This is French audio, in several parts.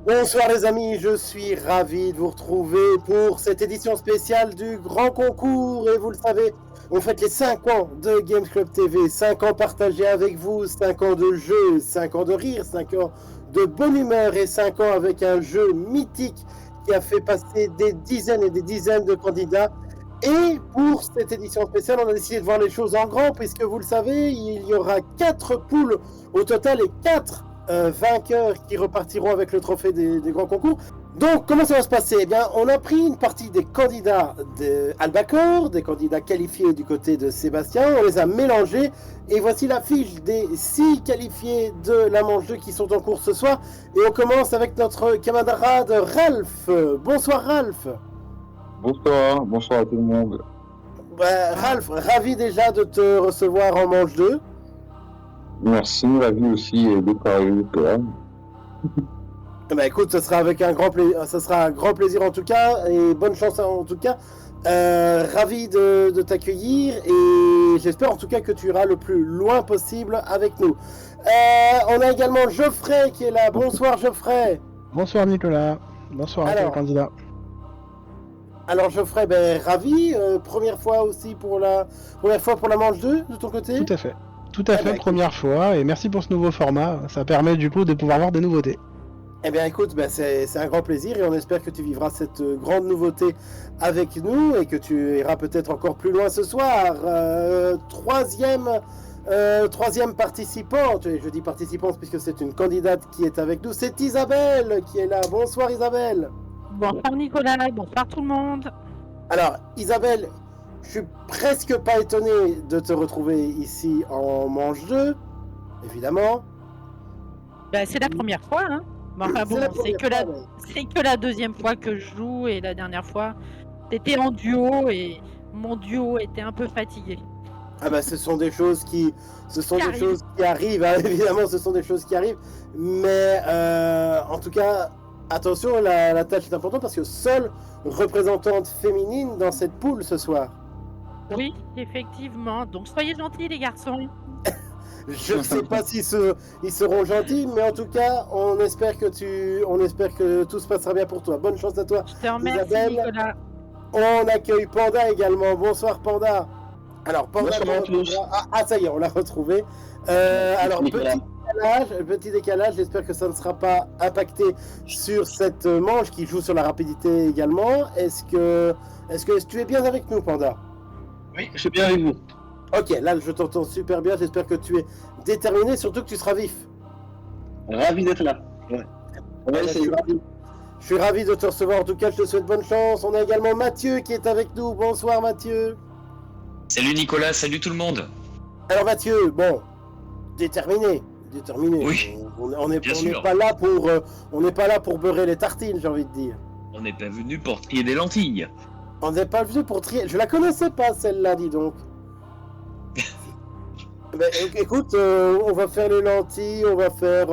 Bonsoir les amis, je suis ravi de vous retrouver pour cette édition spéciale du grand concours. Et vous le savez, on fête les 5 ans de Games Club TV, 5 ans partagés avec vous, 5 ans de jeu, 5 ans de rire, 5 ans de bonne humeur et 5 ans avec un jeu mythique qui a fait passer des dizaines et des dizaines de candidats. Et pour cette édition spéciale, on a décidé de voir les choses en grand, puisque vous le savez, il y aura 4 poules au total et 4 vainqueurs qui repartiront avec le trophée des grands concours. Donc, comment ça va se passer? Eh bien, on a pris une partie des candidats d'Albacor, des candidats qualifiés du côté de Sébastien, on les a mélangés, et voici la fiche des 6 qualifiés de la manche 2 qui sont en cours ce soir. Et on commence avec notre camarade Ralph. Bonsoir Ralph. Bonsoir à tout le monde. Ralph, ravi déjà de te recevoir en manche 2. Merci, ravi aussi d'être arrivé là. Écoute, ce sera avec un grand plaisir, ça sera un grand plaisir en tout cas, et bonne chance en tout cas. Ravi de t'accueillir, et j'espère en tout cas que tu iras le plus loin possible avec nous. On a également Geoffrey qui est là. Bonsoir Geoffrey. Bonsoir Nicolas. Bonsoir à tous les candidats. Alors Geoffrey, ravi, première fois aussi pour la manche 2 de ton côté? Tout à fait, première fois, et merci pour ce nouveau format, ça permet du coup de pouvoir voir des nouveautés. Eh bien écoute, c'est un grand plaisir et on espère que tu vivras cette grande nouveauté avec nous et que tu iras peut-être encore plus loin ce soir. Troisième participante, et je dis participante puisque c'est une candidate qui est avec nous, c'est Isabelle qui est là. Bonsoir Isabelle. Bonsoir Nicolas, bonsoir tout le monde. Alors Isabelle, je suis presque pas étonné de te retrouver ici en manche 2, évidemment. C'est la première fois, hein. Enfin bon, c'est que la deuxième fois que je joue, et la dernière fois, t'étais en duo et mon duo était un peu fatigué. Ce sont des choses qui arrivent, hein, évidemment, ce sont des choses qui arrivent, mais en tout cas, attention, la tâche est importante parce que seule représentante féminine dans cette poule ce soir. Oui, effectivement, donc soyez gentils les garçons. Je ne sais pas s'ils seront gentils, mais en tout cas, on espère que tout se passera bien pour toi. Bonne chance à toi. Je te remercie, Isabelle. Nicolas. On accueille Panda également. Bonsoir Panda. Alors Panda, ça y est, on l'a retrouvé. Alors petit décalage. J'espère que ça ne sera pas impacté sur cette manche qui joue sur la rapidité également. Est-ce que tu es bien avec nous, Panda? Oui, je suis bien avec vous. Ok, là je t'entends super bien, j'espère que tu es déterminé, surtout que tu seras vif. Ravi d'être là. Ouais. Je suis ravi de te recevoir, en tout cas je te souhaite bonne chance. On a également Mathieu qui est avec nous. Bonsoir Mathieu. Salut Nicolas, salut tout le monde. Alors Mathieu, bon, déterminé. Oui, on n'est pas là pour beurrer les tartines, j'ai envie de dire. On n'est pas venu pour trier des lentilles. On n'est pas venu pour trier, je la connaissais pas celle-là, dis donc. Écoute, on va faire les lentilles, on va faire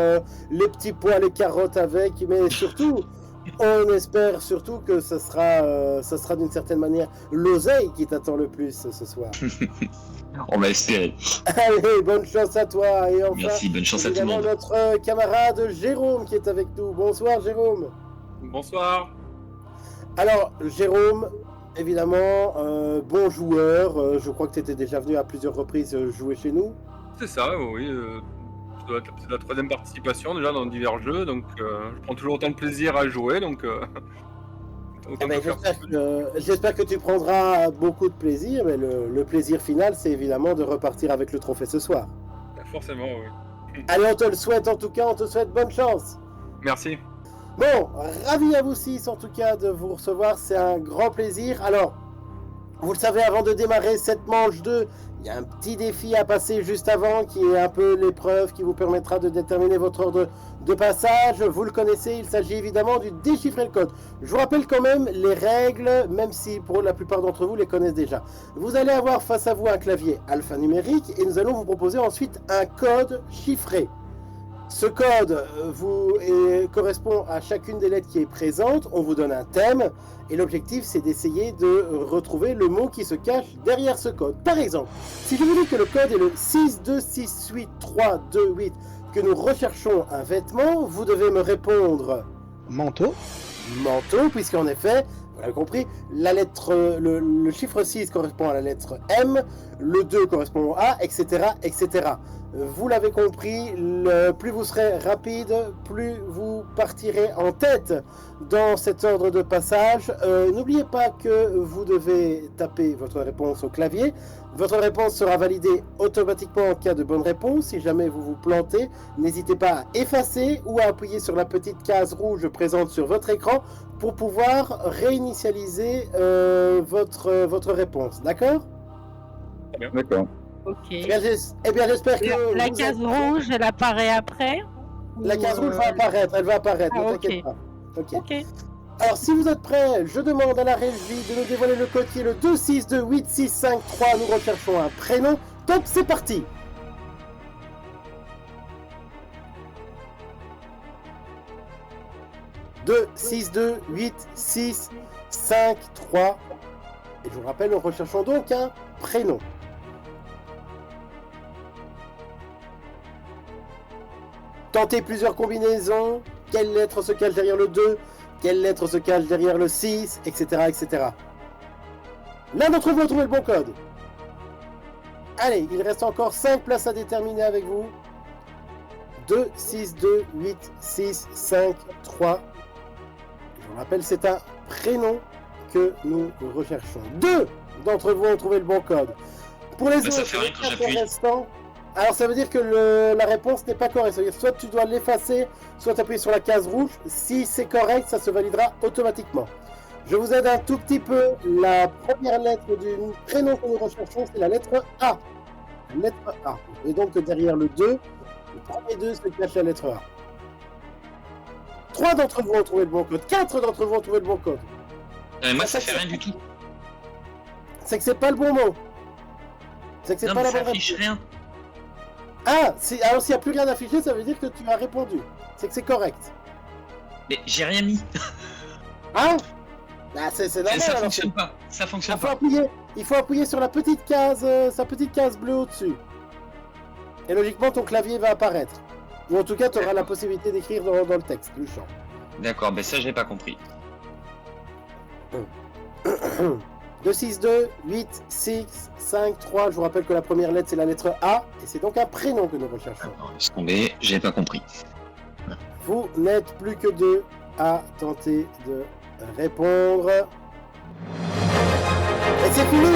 les petits pois, les carottes avec, mais surtout, on espère surtout que ça sera d'une certaine manière l'oseille qui t'attend le plus ce soir. On va espérer. Allez, bonne chance à toi. Et enfin, merci, bonne chance à tout le monde. Notre camarade Jérôme qui est avec nous. Bonsoir Jérôme. Bonsoir. Alors Jérôme, évidemment, bon joueur, je crois que tu étais déjà venu à plusieurs reprises jouer chez nous. C'est ça, oui. C'est la troisième participation déjà dans divers jeux, donc je prends toujours autant de plaisir à jouer. J'espère que tu prendras beaucoup de plaisir, mais le plaisir final, c'est évidemment de repartir avec le trophée ce soir. Forcément, oui. Allez, on te le souhaite en tout cas, on te souhaite bonne chance. Merci. Bon, ravi à vous six en tout cas de vous recevoir, c'est un grand plaisir. Alors, vous le savez, avant de démarrer cette manche 2, il y a un petit défi à passer juste avant qui est un peu l'épreuve qui vous permettra de déterminer votre ordre de passage. Vous le connaissez, il s'agit évidemment du déchiffrer le code. Je vous rappelle quand même les règles, même si pour la plupart d'entre vous les connaissent déjà. Vous allez avoir face à vous un clavier alphanumérique et nous allons vous proposer ensuite un code chiffré. Ce code correspond à chacune des lettres qui est présente, on vous donne un thème, et l'objectif c'est d'essayer de retrouver le mot qui se cache derrière ce code. Par exemple, si je vous dis que le code est le 6268328, que nous recherchons un vêtement, vous devez me répondre Manteau. Manteau, puisqu'en effet, vous l'avez compris, le chiffre 6 correspond à la lettre M, le 2 correspond au A, etc., etc. Vous l'avez compris, plus vous serez rapide, plus vous partirez en tête dans cet ordre de passage. N'oubliez pas que vous devez taper votre réponse au clavier. Votre réponse sera validée automatiquement en cas de bonne réponse. Si jamais vous vous plantez, n'hésitez pas à effacer ou à appuyer sur la petite case rouge présente sur votre écran pour pouvoir réinitialiser votre réponse. D'accord ? D'accord. Ok. Eh bien, j'espère que... La case rouge, elle apparaît après La case rouge va apparaître, elle va apparaître, Ah, ne ok. t'inquiète pas. Ok. Ok. Alors, si vous êtes prêts, je demande à la régie de nous dévoiler le code qui est le 2628653. Nous recherchons un prénom. Top, c'est parti. « 2, 6, 2, 8, 6, 5, 3. Et je vous rappelle, nous recherchons donc un prénom. Tentez plusieurs combinaisons. Quelle lettre se cache derrière le 2 ? Quelle lettre se cache derrière le 6, etc., etc. L'un d'entre vous a trouvé le bon code. Allez, il reste encore 5 places à déterminer avec vous. 2, 6, 2, 8, 6, 5, 3. Je vous rappelle, c'est un prénom que nous recherchons. 2 d'entre vous ont trouvé le bon code. Pour les Ça autres, fait rien que les j'appuie. restants, alors ça veut dire que la réponse n'est pas correcte. C'est-à-dire soit tu dois l'effacer, soit appuyer sur la case rouge. Si c'est correct, ça se validera automatiquement. Je vous aide un tout petit peu. La première lettre du prénom que nous recherchons, c'est la lettre A. La lettre A. Et donc derrière le 2, le premier 2 se cache la lettre A. 3 d'entre vous ont trouvé le bon code. 4 d'entre vous ont trouvé le bon code. Moi, ça fait rien du tout. C'est que c'est pas le bon mot. C'est que c'est Non, pas mais la ça bonne affiche réponse. rien. Ah, alors s'il n'y a plus rien affiché, ça veut dire que tu as répondu. C'est que c'est correct. Mais j'ai rien mis. Ah, bah, c'est normal. Ça alors. fonctionne pas. Ça fonctionne pas. Il faut appuyer sur la petite case, sa petite case bleue au-dessus. Et logiquement, ton clavier va apparaître. Ou en tout cas, tu auras la possibilité d'écrire dans le texte du champ. D'accord, mais ça, j'ai pas compris. 2, 6, 2, 8, 6, 5, 3. Je vous rappelle que la première lettre, c'est la lettre A. Et c'est donc un prénom que nous recherchons. Alors, laisse tomber, j'ai pas compris. Vous n'êtes plus que 2 à tenter de répondre. Et c'est fini!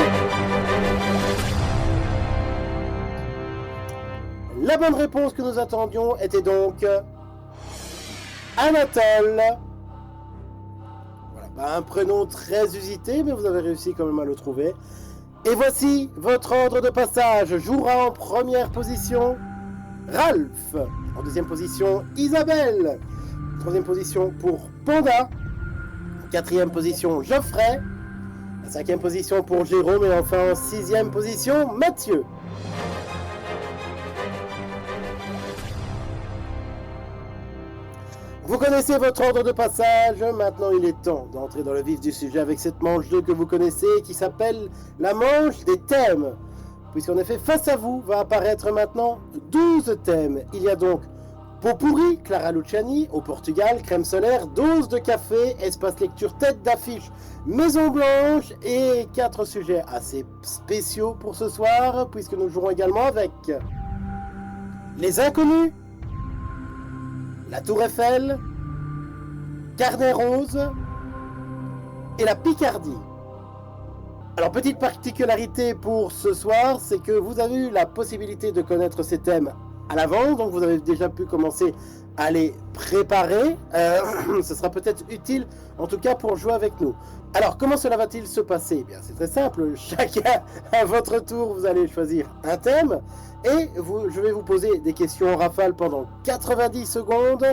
La bonne réponse que nous attendions était donc Anatole. Voilà, bah, un prénom très usité, mais vous avez réussi quand même à le trouver. Et voici votre ordre de passage. Jouera en première position Ralph. En deuxième position Isabelle. Troisième position pour Panda. Quatrième position Geoffrey. La cinquième position pour Jérôme. Et enfin en sixième position Mathieu. Vous connaissez votre ordre de passage, maintenant il est temps d'entrer dans le vif du sujet avec cette manche 2 que vous connaissez qui s'appelle la manche des thèmes. Puisqu'en effet, face à vous va apparaître maintenant 12 thèmes. Il y a donc pot pourri, Clara Luciani, au Portugal, crème solaire, dose de café, espace lecture, tête d'affiche, Maison Blanche et 4 sujets assez spéciaux pour ce soir puisque nous jouerons également avec les inconnus, la Tour Eiffel, Carnet Rose et la Picardie. Alors, petite particularité pour ce soir, c'est que vous avez eu la possibilité de connaître ces thèmes à l'avance, donc vous avez déjà pu commencer à les préparer. Ce sera peut-être utile, en tout cas, pour jouer avec nous. Alors, comment cela va-t-il se passer ? Eh bien, c'est très simple. Chacun, à votre tour, vous allez choisir un thème et je vais vous poser des questions en rafale pendant 90 secondes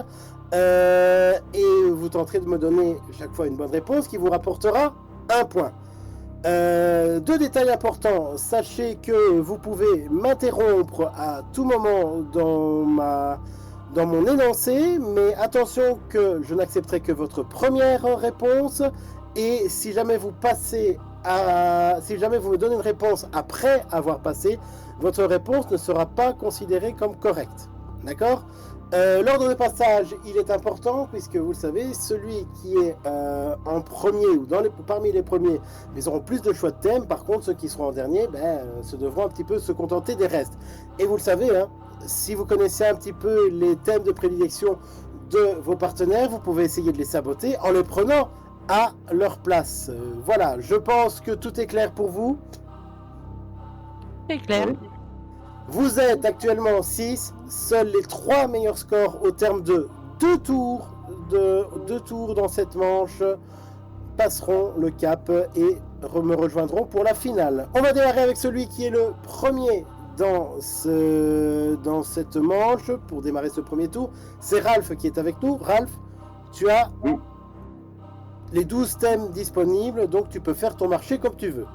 et vous tenterez de me donner chaque fois une bonne réponse qui vous rapportera un point. 2 détails importants. Sachez que vous pouvez m'interrompre à tout moment dans mon énoncé, mais attention que je n'accepterai que votre première réponse. Et si jamais vous me donnez une réponse après avoir passé, votre réponse ne sera pas considérée comme correcte. D'accord ? L'ordre de passage, il est important puisque vous le savez, celui qui est en premier ou parmi les premiers, ils auront plus de choix de thèmes. Par contre, ceux qui seront en dernier, se devront un petit peu se contenter des restes. Et vous le savez, hein, si vous connaissez un petit peu les thèmes de prédilection de vos partenaires, vous pouvez essayer de les saboter en les prenant à leur place. Voilà, je pense que tout est clair pour vous. C'est clair. Vous êtes actuellement 6, seuls les 3 meilleurs scores au terme de 2 tours dans cette manche passeront le cap et me rejoindront pour la finale. On va démarrer avec celui qui est le premier dans cette manche pour démarrer ce premier tour. C'est Ralph qui est avec nous. Ralph, tu as les 12 thèmes disponibles, donc tu peux faire ton marché comme tu veux.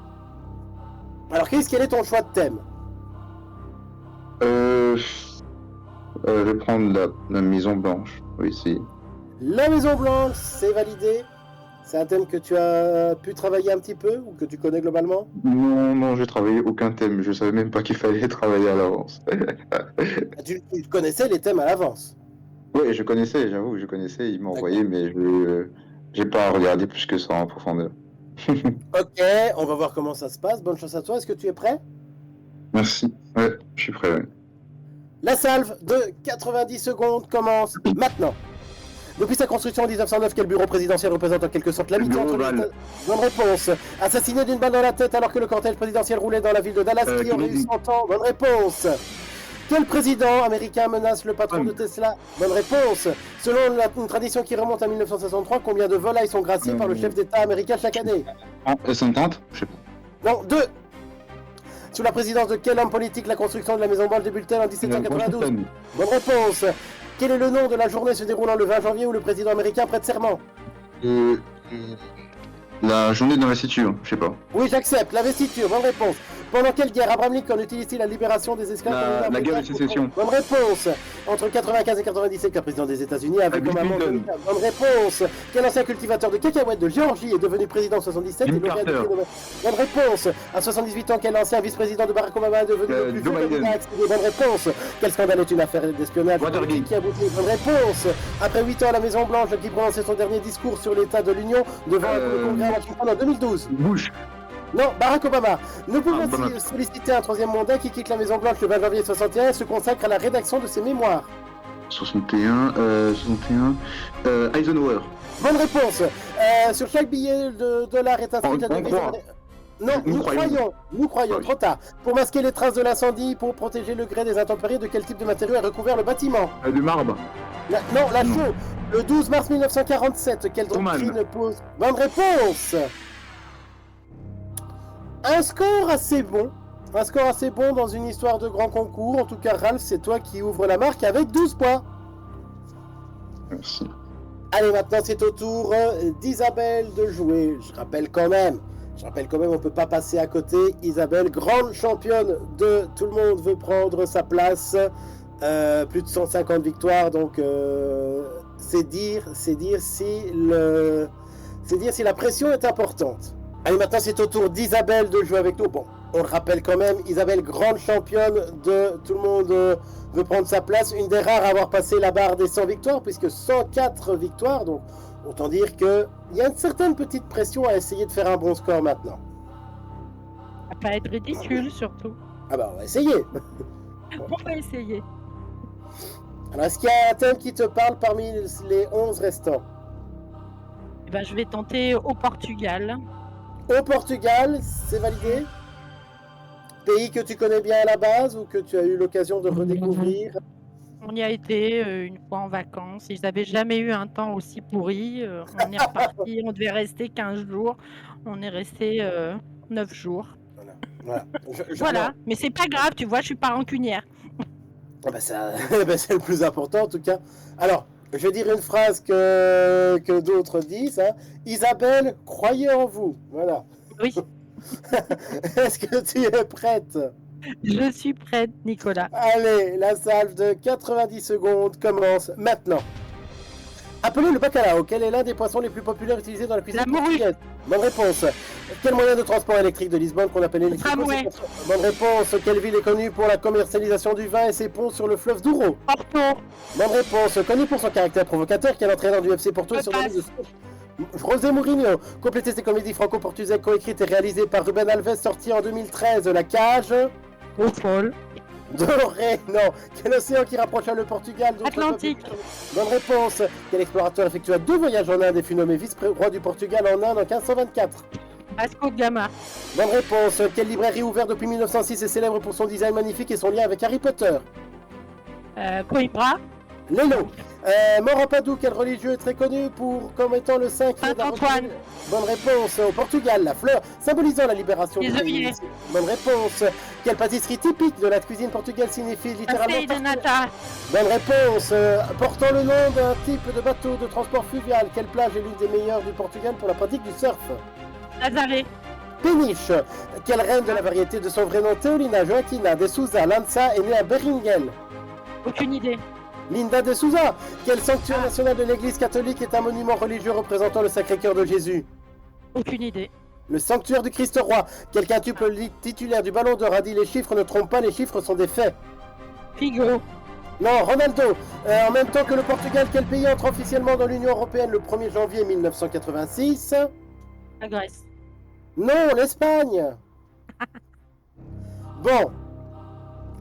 Alors, quel est ton choix de thème ? Je vais prendre la Maison Blanche. Oui, si. La Maison Blanche, c'est validé. C'est un thème que tu as pu travailler un petit peu ou que tu connais globalement ? Non, j'ai travaillé aucun thème. Je savais même pas qu'il fallait travailler à l'avance. Tu connaissais les thèmes à l'avance ? Oui, je connaissais, j'avoue, il m'a envoyé, mais je j'ai pas regardé plus que ça en profondeur. Ok, on va voir comment ça se passe. Bonne chance à toi. Est-ce que tu es prêt ? Merci. Ouais, je suis prêt. Ouais. La salve de 90 secondes commence maintenant. Depuis sa construction en 1909, quel bureau présidentiel représente en quelque sorte l'amitié entre les États... Bonne réponse. Assassiné d'une balle dans la tête alors que le cortège présidentiel roulait dans la ville de Dallas, qui aurait eu 100 ans. Bonne réponse. Quel président américain menace le patron de Tesla ? Bonne réponse. Selon une tradition qui remonte à 1963, combien de volailles sont graciées par le chef d'État américain chaque année ? 50 ? Je sais pas. Non, 2. Sous la présidence de quel homme politique la construction de la Maison Blanche débute-t-elle en 1792 ? Bonne réponse. Quel est le nom de la journée se déroulant le 20 janvier où le président américain prête serment ? La journée d'investiture, je sais pas. Oui, j'accepte. L'investiture, bonne réponse. Pendant quelle guerre Abraham Lincoln utilise-t-il la libération des esclaves ? La guerre de sécession. Bonne réponse. Entre 95 et 97, le président des États-Unis avait Bill comme amant... Clinton. Bonne réponse. Quel ancien cultivateur de cacahuètes de Géorgie est devenu président en 77 Jimmy et lauréat Carter. du prix Nobel ? Bonne réponse. À 78 ans, quel ancien vice-président de Barack Obama est devenu le plus Joe vieux Biden. candidat à accéder ? Bonne réponse. Quel scandale est une affaire d'espionnage Watergate. qui aboutit ? Bonne réponse. Après 8 ans à la Maison Blanche, qui prononçait son dernier discours sur l'état de l'Union devant le Congrès à Washington en 2012. Bush. Non, Barack Obama. Ne pouvant Obama. solliciter un troisième mandat qui quitte la Maison Blanche le 20 janvier 61 et se consacre à la rédaction de ses mémoires. 61. Eisenhower. Bonne réponse. Sur chaque billet de dollar est inscrit la devise. Non, nous croyons, trop tard. Pour masquer les traces de l'incendie, pour protéger le grès des intempéries, de quel type de matériau est recouvert le bâtiment ? Du marbre. La chaux. Le 12 mars 1947, quelle doctrine pose ? Bonne réponse. Un score assez bon dans une histoire de grand concours. En tout cas, Ralph, c'est toi qui ouvre la marque avec 12 points. Merci. Allez, maintenant, c'est au tour d'Isabelle de jouer. Je rappelle quand même, on peut pas passer à côté. Isabelle, grande championne de Tout le monde veut prendre sa place. Plus de 150 victoires, donc c'est dire si la pression est importante. Allez, maintenant c'est au tour d'Isabelle de jouer avec nous. Bon, on le rappelle quand même, Isabelle, grande championne de Tout le monde veut prendre sa place. Une des rares à avoir passé la barre des 100 victoires, puisque 104 victoires. Donc, autant dire qu'il y a une certaine petite pression à essayer de faire un bon score maintenant. Ça va pas être ridicule, surtout. Ah bah, on va essayer. On va essayer. Alors, est-ce qu'il y a un thème qui te parle parmi les 11 restants ? Eh ben, je vais tenter au Portugal. Au Portugal, c'est validé ? Pays que tu connais bien à la base ou que tu as eu l'occasion de redécouvrir ? On y a été une fois en vacances. Ils n'avaient jamais eu un temps aussi pourri. On est reparti, on devait rester 15 jours. On est resté 9 jours. Voilà. Voilà, mais c'est pas grave, tu vois, je suis pas rancunière. Ah bah ça, c'est le plus important en tout cas. Alors, je vais dire une phrase que d'autres disent. Hein. Isabelle, croyez en vous. Voilà. Oui, Est-ce que tu es prête ? je suis prête, Nicolas. Allez, la salve de 90 secondes commence maintenant. Appelé le bacalao, quel est l'un des poissons les plus populaires utilisés dans la cuisine La morue. portugaise? Bonne réponse. Quel moyen de transport électrique de Lisbonne qu'on appelle électrique? Tramway. Bonne réponse. Quelle ville est connue pour la commercialisation du vin et ses ponts sur le fleuve Douro? Porto. Bonne réponse. Connu pour son caractère provocateur, quel entraîneur du FC Porto est surnommé de José Mourinho. Complétez ces comédies franco-portugaises coécrites et réalisées par Ruben Alves, sorties en 2013. La Cage. Au folle. Doré, non. Quel océan qui rapprocha le Portugal d'autres Atlantique. peuples? Bonne réponse. Quel explorateur effectua 2 voyages en Inde et fut nommé vice-roi du Portugal en Inde en 1524? Vasco de Gama. Bonne réponse. Quelle librairie ouverte depuis 1906 est célèbre pour son design magnifique et son lien avec Harry Potter? Coimbra. Lélo. Mort en Padoue, quel religieux est très connu comme étant le saint qui est Saint-Antoine. Bonne réponse. Au Portugal, la fleur symbolisant la libération Les du pays. œillets. Bonne réponse. Quelle pâtisserie typique de la cuisine portugaise signifie littéralement Pastel de nata. Bonne réponse. Portant le nom d'un type de bateau de transport fluvial, quelle plage est l'une des meilleures du Portugal pour la pratique du surf? Nazaré. Péniche. Quelle reine de la variété de son vrai nom Teolina Joaquina de Souza Lanza est née à Beringuel? Aucune idée. Linda de Souza. Quel sanctuaire national de l'église catholique est un monument religieux représentant le Sacré-Cœur de Jésus? Aucune idée. Le sanctuaire du Christ Roi. Quel quintuple titulaire du Ballon d'Or a dit les chiffres ne trompent pas, les chiffres sont des faits? Figaro. Non, Ronaldo. En même temps que le Portugal, quel pays entre officiellement dans l'Union Européenne le 1er janvier 1986? La Grèce. Non, l'Espagne. Bon.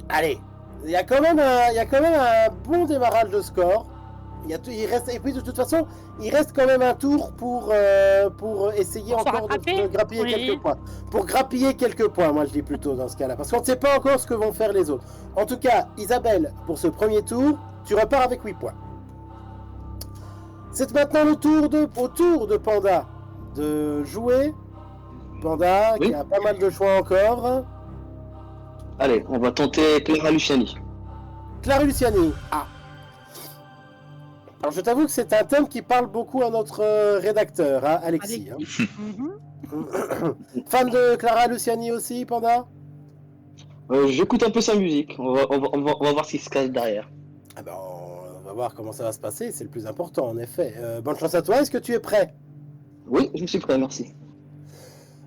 Allez. Il y a quand même un bon démarrage de score. Il reste, et puis de toute façon, il reste quand même un tour pour essayer Pour se encore rattraper. de grappiller Oui. quelques points. Pour grappiller quelques points, moi je dis plutôt dans ce cas-là. Parce qu'on ne sait pas encore ce que vont faire les autres. En tout cas, Isabelle, pour ce premier tour, tu repars avec 8 points. C'est maintenant au tour de Panda de jouer. Panda, Oui. qui a pas mal de choix encore. Allez, on va tenter Clara Luciani. Clara Luciani. Ah. Alors je t'avoue que c'est un thème qui parle beaucoup à notre rédacteur, hein, Alexis. Alexis. Hein. Fan de Clara Luciani aussi, Panda? J'écoute un peu sa musique. On va voir ce qui se cache derrière. Ah ben, on va voir comment ça va se passer, c'est le plus important en effet. Bonne chance à toi, est-ce que tu es prêt? Oui, je suis prêt, merci.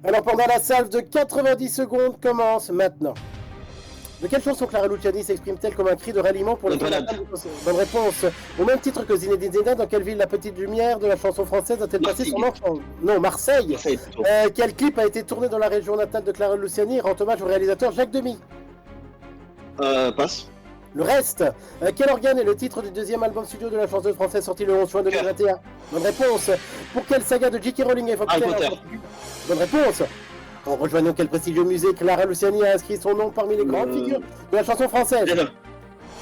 Alors pendant la salve de 90 secondes commence maintenant. De quelle chanson Clara Luciani s'exprime-t-elle comme un cri de ralliement pour les Grenade. Bonne réponse. Au même titre que Zinedine Zidane, dans quelle ville la petite lumière de la chanson française a-t-elle passé son enfant? Non, Marseille. Marseille, plutôt. Quel clip a été tourné dans la région natale de Clara Luciani et rend hommage au réalisateur Jacques Demy? Passe. Le reste. Quel organe est le titre du deuxième album studio de la chanteuse française sorti le 11 juin 2021? Bonne réponse. Pour quelle saga de J.K. Rowling évoque-t-elle Harry Potter. Bonne réponse. En rejoignant quel prestigieux musée Clara Luciani a inscrit son nom parmi les grandes figures de la chanson française? Bien.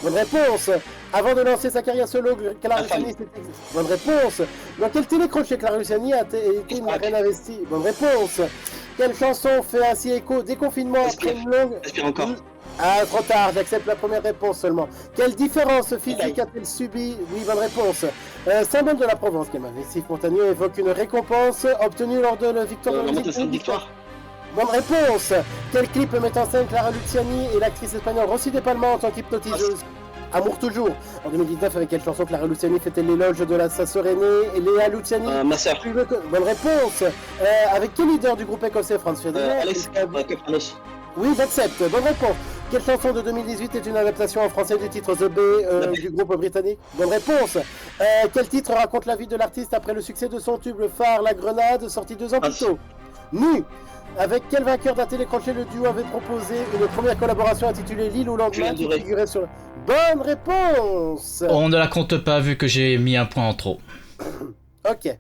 Bonne réponse. Avant de lancer sa carrière solo, Clara La femme. Luciani s'était... Bonne réponse. Dans quel télécrochet Clara Luciani a été une reine investie? Bonne réponse. Quelle chanson fait ainsi écho déconfinement après Respire. une longue... Respire encore. Ah, trop tard, j'accepte la première réponse seulement. Quelle différence physique a-t-elle subi? Oui, bonne réponse. Symbole de la Provence, quel massif montagneux évoque une récompense obtenue lors de la victoire de la La musique. montée de victoire. Bonne réponse. Quel clip met en scène Clara Luciani et l'actrice espagnole Rosy de Palma en tant qu'hypnotiseuse? Amour toujours. En 2019, avec quelle chanson Clara Luciani fait-elle l'éloge de sa sœur aînée et Léa Luciani? Ma sœur. Bonne réponse. Avec quel leader du groupe écossais Franz Ferdinand? Alex Kapranos. Oui, j'accepte. Bonne réponse. Quelle chanson de 2018 est une adaptation en français du titre The Bay du groupe britannique? Bonne réponse. Quel titre raconte la vie de l'artiste après le succès de son tube phare La Grenade, sorti 2 ans plus tôt? Nu. Avec quel vainqueur d'un télécrochet le duo avait proposé une première collaboration intitulée L'île au lendemain qui Duré. figurait sur... Bonne réponse. On ne la compte pas vu que j'ai mis un point en trop. Ok.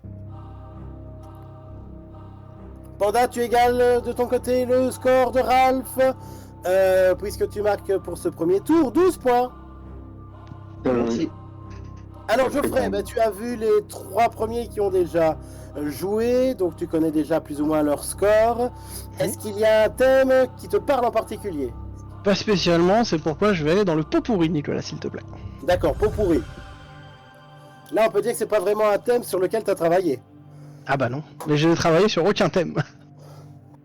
Panda, tu égales de ton côté le score de Ralph, puisque tu marques pour ce premier tour 12 points. Merci. Alors Geoffrey, tu as vu les 3 premiers qui ont déjà joué, donc tu connais déjà plus ou moins leur score. Est-ce qu'il y a un thème qui te parle en particulier? Pas spécialement, c'est pourquoi je vais aller dans le pot pourri, Nicolas, s'il te plaît. D'accord, pot pourri. Là, on peut dire que c'est pas vraiment un thème sur lequel tu as travaillé. Ah bah non, mais je n'ai travaillé sur aucun thème.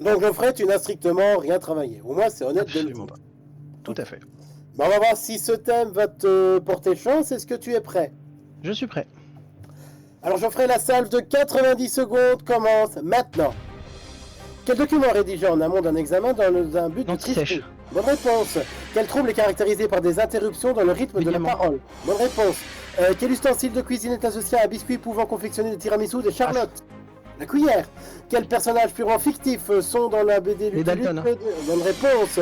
Donc Geoffrey, tu n'as strictement rien travaillé. Au moins, c'est honnête de le Absolument dire. pas. Tout à fait. On va voir si ce thème va te porter chance. Est-ce que tu es prêt? Je suis prêt. Alors Geoffrey, la salve de 90 secondes commence maintenant. Quel document rédigé en amont d'un examen dans un but de tricherie? Bonne réponse. Quel trouble est caractérisé par des interruptions dans le rythme de la parole? Bonne réponse. Quel ustensile de cuisine est associé à un biscuit pouvant confectionner des tiramisu, des charlottes? La cuillère. Quels personnages purement fictifs sont dans la BD Les Dalton. Bonne réponse.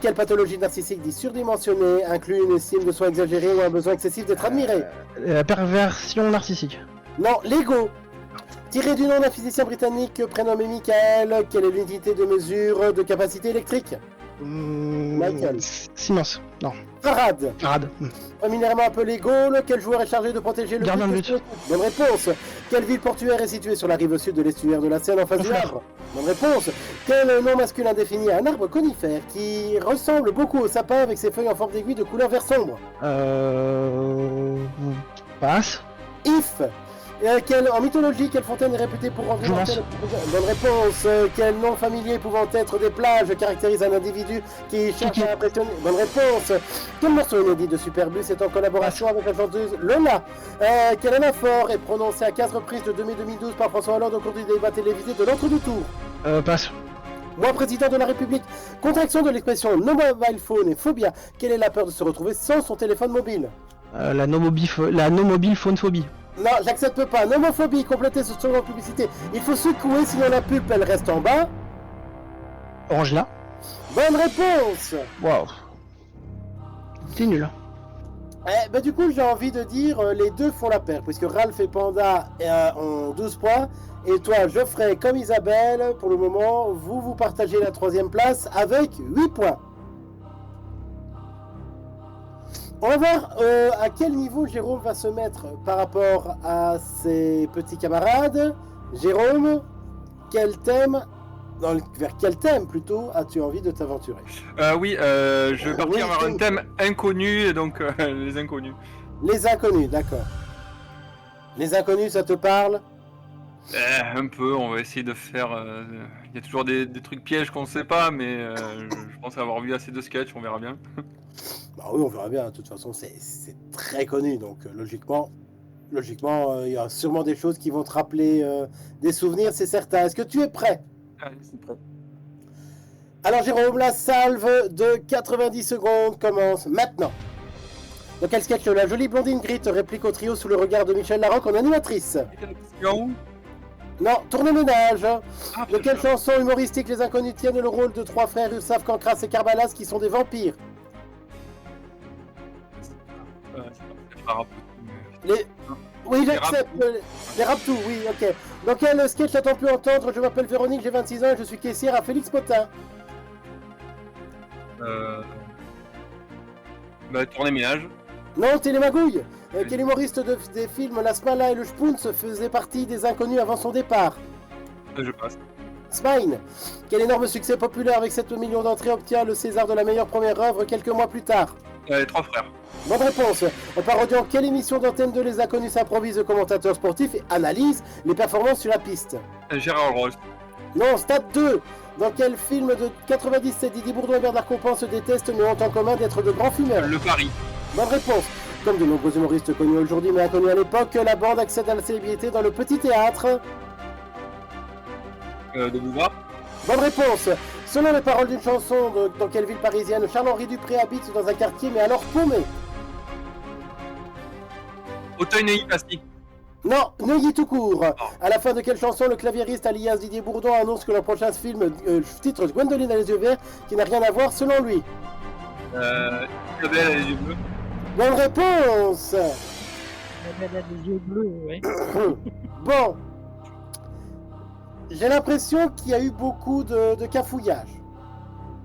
Quelle pathologie narcissique dit surdimensionnée inclut une estime de soi exagérée ou un besoin excessif d'être admiré? La perversion narcissique. Non, l'ego. Tiré du nom d'un physicien britannique prénommé Michael, quelle est l'unité de mesure de capacité électrique? Michael. Siemens. Non. Farad. Farad. Familièrement appelé Gaulle, quel joueur est chargé de protéger le Gardien de but? but. Bonne réponse. Quelle ville portuaire est située sur la rive sud de l'estuaire de la Seine en face du Honfleur. Havre? Bonne réponse. Quel nom masculin définit un arbre conifère qui ressemble beaucoup au sapin avec ses feuilles en forme d'aiguille de couleur vert sombre? Passe. If. En mythologie, quelle fontaine est réputée pour rendre Jouvence. immortel? Bonne réponse. Quel nom familier pouvant être des plages caractérise un individu qui cherche à impressionner? Bonne réponse. Quel morceau inédit de Superbus est en collaboration avec la chanteuse Lola? Quel anaphore est prononcé à 15 reprises de 2012 par François Hollande au cours du débat télévisé de l'entre-deux-tours? Passe. Moi, président de la République. Contraction de l'expression no mobile phone et phobia. Quelle est la peur de se retrouver sans son téléphone mobile? La no mobile phone phobie. Non, j'accepte pas. Nomophobie, complétez ce slogan de publicité. Il faut secouer, sinon la pulpe, elle reste en bas. Orange là. Bonne réponse. Waouh. C'est nul. Bah du coup, j'ai envie de dire, les deux font la paire, puisque Ralph et Panda ont 12 points, et toi, Geoffrey, comme Isabelle, pour le moment, vous partagez la 3e place avec 8 points. On va voir à quel niveau Jérôme va se mettre par rapport à ses petits camarades. Jérôme, vers quel thème plutôt as-tu envie de t'aventurer? Oui, je vais partir vers un thème inconnu, et donc les inconnus. Les inconnus, d'accord. Les inconnus, ça te parle? Un peu, on va essayer de faire... Il y a toujours des trucs pièges qu'on ne sait pas, mais je pense avoir vu assez de sketchs, on verra bien. Bah oui, on verra bien, de toute façon, c'est très connu, donc logiquement, il y a sûrement des choses qui vont te rappeler des souvenirs, c'est certain. Est-ce que tu es prêt? Allez, c'est prêt. Alors Jérôme, la salve de 90 secondes commence maintenant. Dans quel sketch la jolie blondine Grit réplique au trio sous le regard de Michel Larocque en animatrice? Non, tourne-ménage. De quelle chanson humoristique les inconnus tiennent le rôle de 3 frères Ursaf, Cancras et Carbalas qui sont des vampires? Oui, j'accepte. Les Raptous, oui, ok. Dans quel sketch t'as-t-on pu entendre? Je m'appelle Véronique, j'ai 26 ans et je suis caissière à Félix Potin. Tourner ménage. Non, Télémagouille. Quel humoriste des films La Smala et le Spoons faisait partie des inconnus avant son départ? Je passe. Spine. Quel énorme succès populaire avec 7 millions d'entrées obtient le César de la meilleure première œuvre quelques mois plus tard? Les 3 frères. Bonne réponse. En parodiant quelle émission d'Antenne 2 les inconnus s'improvisent de commentateurs sportifs et analysent les performances sur la piste? Gérard Ross. Non, Stade 2. Dans quel film de 97 Didier Bourdon et Bernard Compan se détestent mais ont en commun d'être de grands fumeurs? Le Paris. Bonne réponse. Comme de nombreux humoristes connus aujourd'hui mais inconnus à l'époque, la bande accède à la célébrité dans le petit théâtre. De Bouvard. Bonne réponse. Selon les paroles d'une chanson, dans quelle ville parisienne Charles-Henri Dupré habite dans un quartier mais alors paumé? Auteuil-Neuilly-Passy. Non, Neuilly tout court. À la fin de quelle chanson le claviériste alias Didier Bourdon annonce que le prochain film titre Gwendoline a les yeux verts qui n'a rien à voir selon lui? Isabelle a les yeux bleus. Bonne réponse. Elle a des yeux bleus, ouais. Bon. J'ai l'impression qu'il y a eu beaucoup de cafouillage.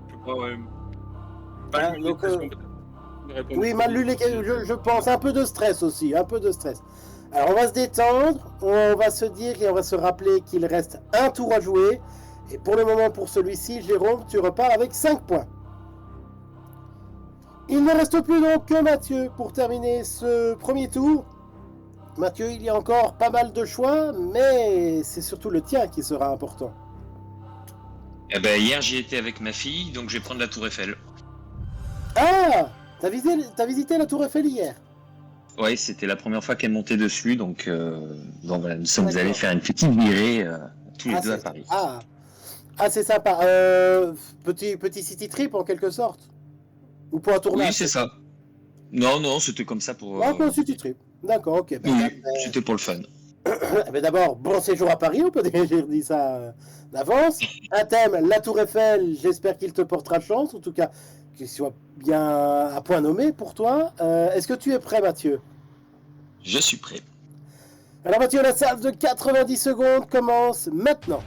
Je sais pas, ouais. Hein, donc, oui, mal lu les je pense. Un peu de stress aussi, un peu de stress. Alors on va se détendre, on va se dire et on va se rappeler qu'il reste un tour à jouer. Et pour le moment, pour celui-ci, Jérôme, tu repars avec 5 points. Il ne reste plus donc que Mathieu pour terminer ce premier tour. Mathieu, il y a encore pas mal de choix, mais c'est surtout le tien qui sera important. Eh ben, hier, j'y étais avec ma fille, donc je vais prendre la Tour Eiffel. Ah! T'as visité la Tour Eiffel hier? Ouais, c'était la première fois qu'elle montait dessus, donc voilà, nous sommes D'accord. allés faire une petite virée tous les Ah, deux à c'est... Paris. c'est sympa. Petit city trip en quelque sorte. Ou pour un tournage. Oui, c'est ça. Non, c'était comme ça pour. Non, un city trip. D'accord, ok. Oui, c'était pour le fun. Mais d'abord, bon séjour à Paris, on peut déjà dire ça d'avance. Un thème, la Tour Eiffel, j'espère qu'il te portera chance, en tout cas qu'il soit bien à point nommé pour toi. Est-ce que tu es prêt, Mathieu? Je suis prêt. Alors Mathieu, la salve de 90 secondes commence maintenant.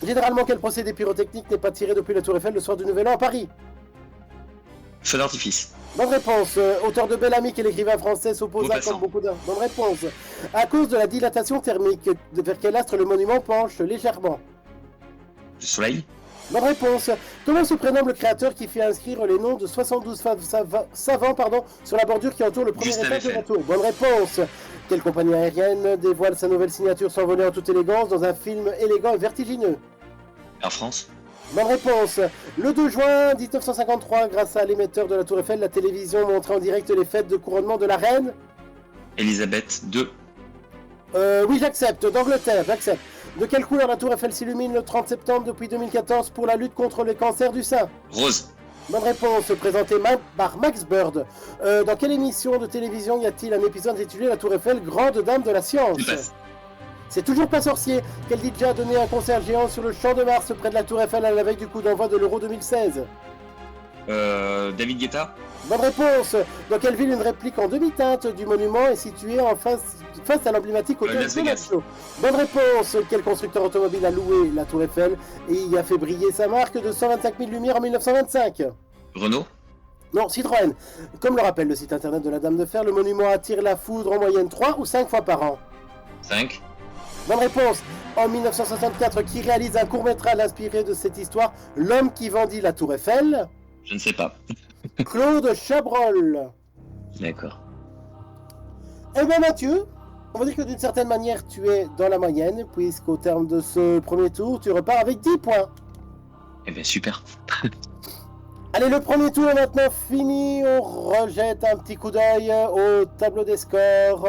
Généralement, quel procédé pyrotechnique n'est pas tiré depuis la Tour Eiffel le soir du Nouvel An à Paris? Feu d'artifice. Bonne réponse. Auteur de Bellamy, quel écrivain français s'opposa Maupassant. comme beaucoup d'autres. Bonne réponse. À cause de la dilatation thermique, vers quel astre le monument penche légèrement? Le soleil. Bonne réponse. Comment se prénomme le créateur qui fait inscrire les noms de 72 savants sur la bordure qui entoure le premier Gustave étage de la Eiffel. tour? Bonne réponse. Quelle compagnie aérienne dévoile sa nouvelle signature s'envoler en toute élégance dans un film élégant et vertigineux? Air France. Bonne réponse. Le 2 juin 1953, grâce à l'émetteur de la Tour Eiffel, la télévision montrait en direct les fêtes de couronnement de la reine. Elisabeth II. Oui, j'accepte. D'Angleterre, j'accepte. De quelle couleur la Tour Eiffel s'illumine le 30 septembre depuis 2014 pour la lutte contre le cancer du sein? Rose. Bonne réponse, présentée par Max Bird. Dans quelle émission de télévision y a-t-il un épisode intitulé La Tour Eiffel, grande dame de la science? Je passe. C'est toujours pas sorcier. Quel DJ a donné un concert géant sur le champ de Mars près de la Tour Eiffel à la veille du coup d'envoi de l'Euro 2016? David Guetta. Bonne réponse. Dans quelle ville une réplique en demi-teinte du monument est située en face à l'emblématique hôtel Las Vegas. Sonacho? Bonne réponse. Quel constructeur automobile a loué la Tour Eiffel et y a fait briller sa marque de 125 000 lumières en 1925? Renault. Non, Citroën. Comme le rappelle le site internet de la Dame de Fer, le monument attire la foudre en moyenne 3 ou 5 fois par an. 5. Bonne réponse. En 1964, qui réalise un court-métrage inspiré de cette histoire, L'homme qui vendit la Tour Eiffel? Je ne sais pas. Claude Chabrol. D'accord. Eh bien Mathieu, on va dire que d'une certaine manière tu es dans la moyenne, puisqu'au terme de ce premier tour, tu repars avec 10 points. Eh bien, super. Allez, le premier tour est maintenant fini, on rejette un petit coup d'œil au tableau des scores.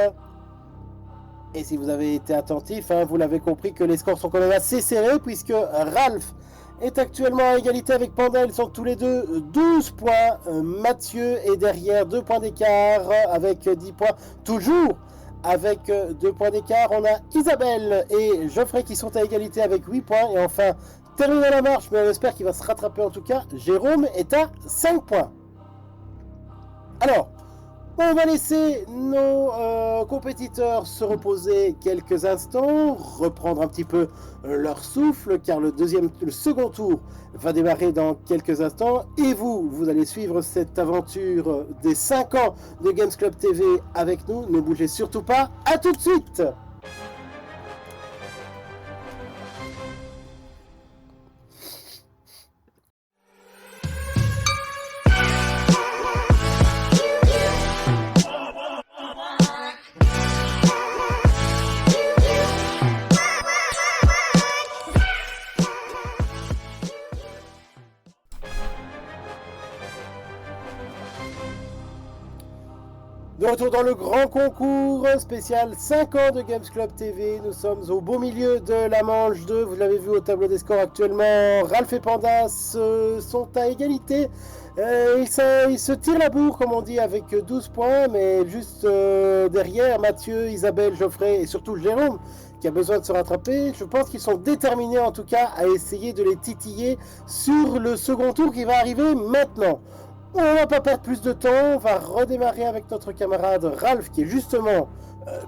Et si vous avez été attentif, vous l'avez compris que les scores sont quand même assez serrés, puisque Ralph est actuellement à égalité avec Panda, ils sont tous les deux 12 points. Mathieu est derrière 2 points d'écart avec 10 points. Toujours avec 2 points d'écart, on a Isabelle et Geoffrey qui sont à égalité avec 8 points. Et enfin, terminant la marche, mais on espère qu'il va se rattraper en tout cas, Jérôme est à 5 points. Alors, on va laisser nos compétiteurs se reposer quelques instants, reprendre un petit peu leur souffle, car le second tour va démarrer dans quelques instants. Et vous allez suivre cette aventure des 5 ans de Games Club TV avec nous. Ne bougez surtout pas. À tout de suite! De retour dans le grand concours spécial 5 ans de Games Club TV. Nous sommes au beau milieu de la manche 2. Vous l'avez vu au tableau des scores actuellement. Ralph et Panda sont à égalité. Ils se tirent la bourre, comme on dit, avec 12 points. Mais juste derrière, Mathieu, Isabelle, Geoffrey et surtout Jérôme, qui a besoin de se rattraper. Je pense qu'ils sont déterminés, en tout cas, à essayer de les titiller sur le second tour qui va arriver maintenant. On va pas perdre plus de temps, on va redémarrer avec notre camarade Ralph qui est justement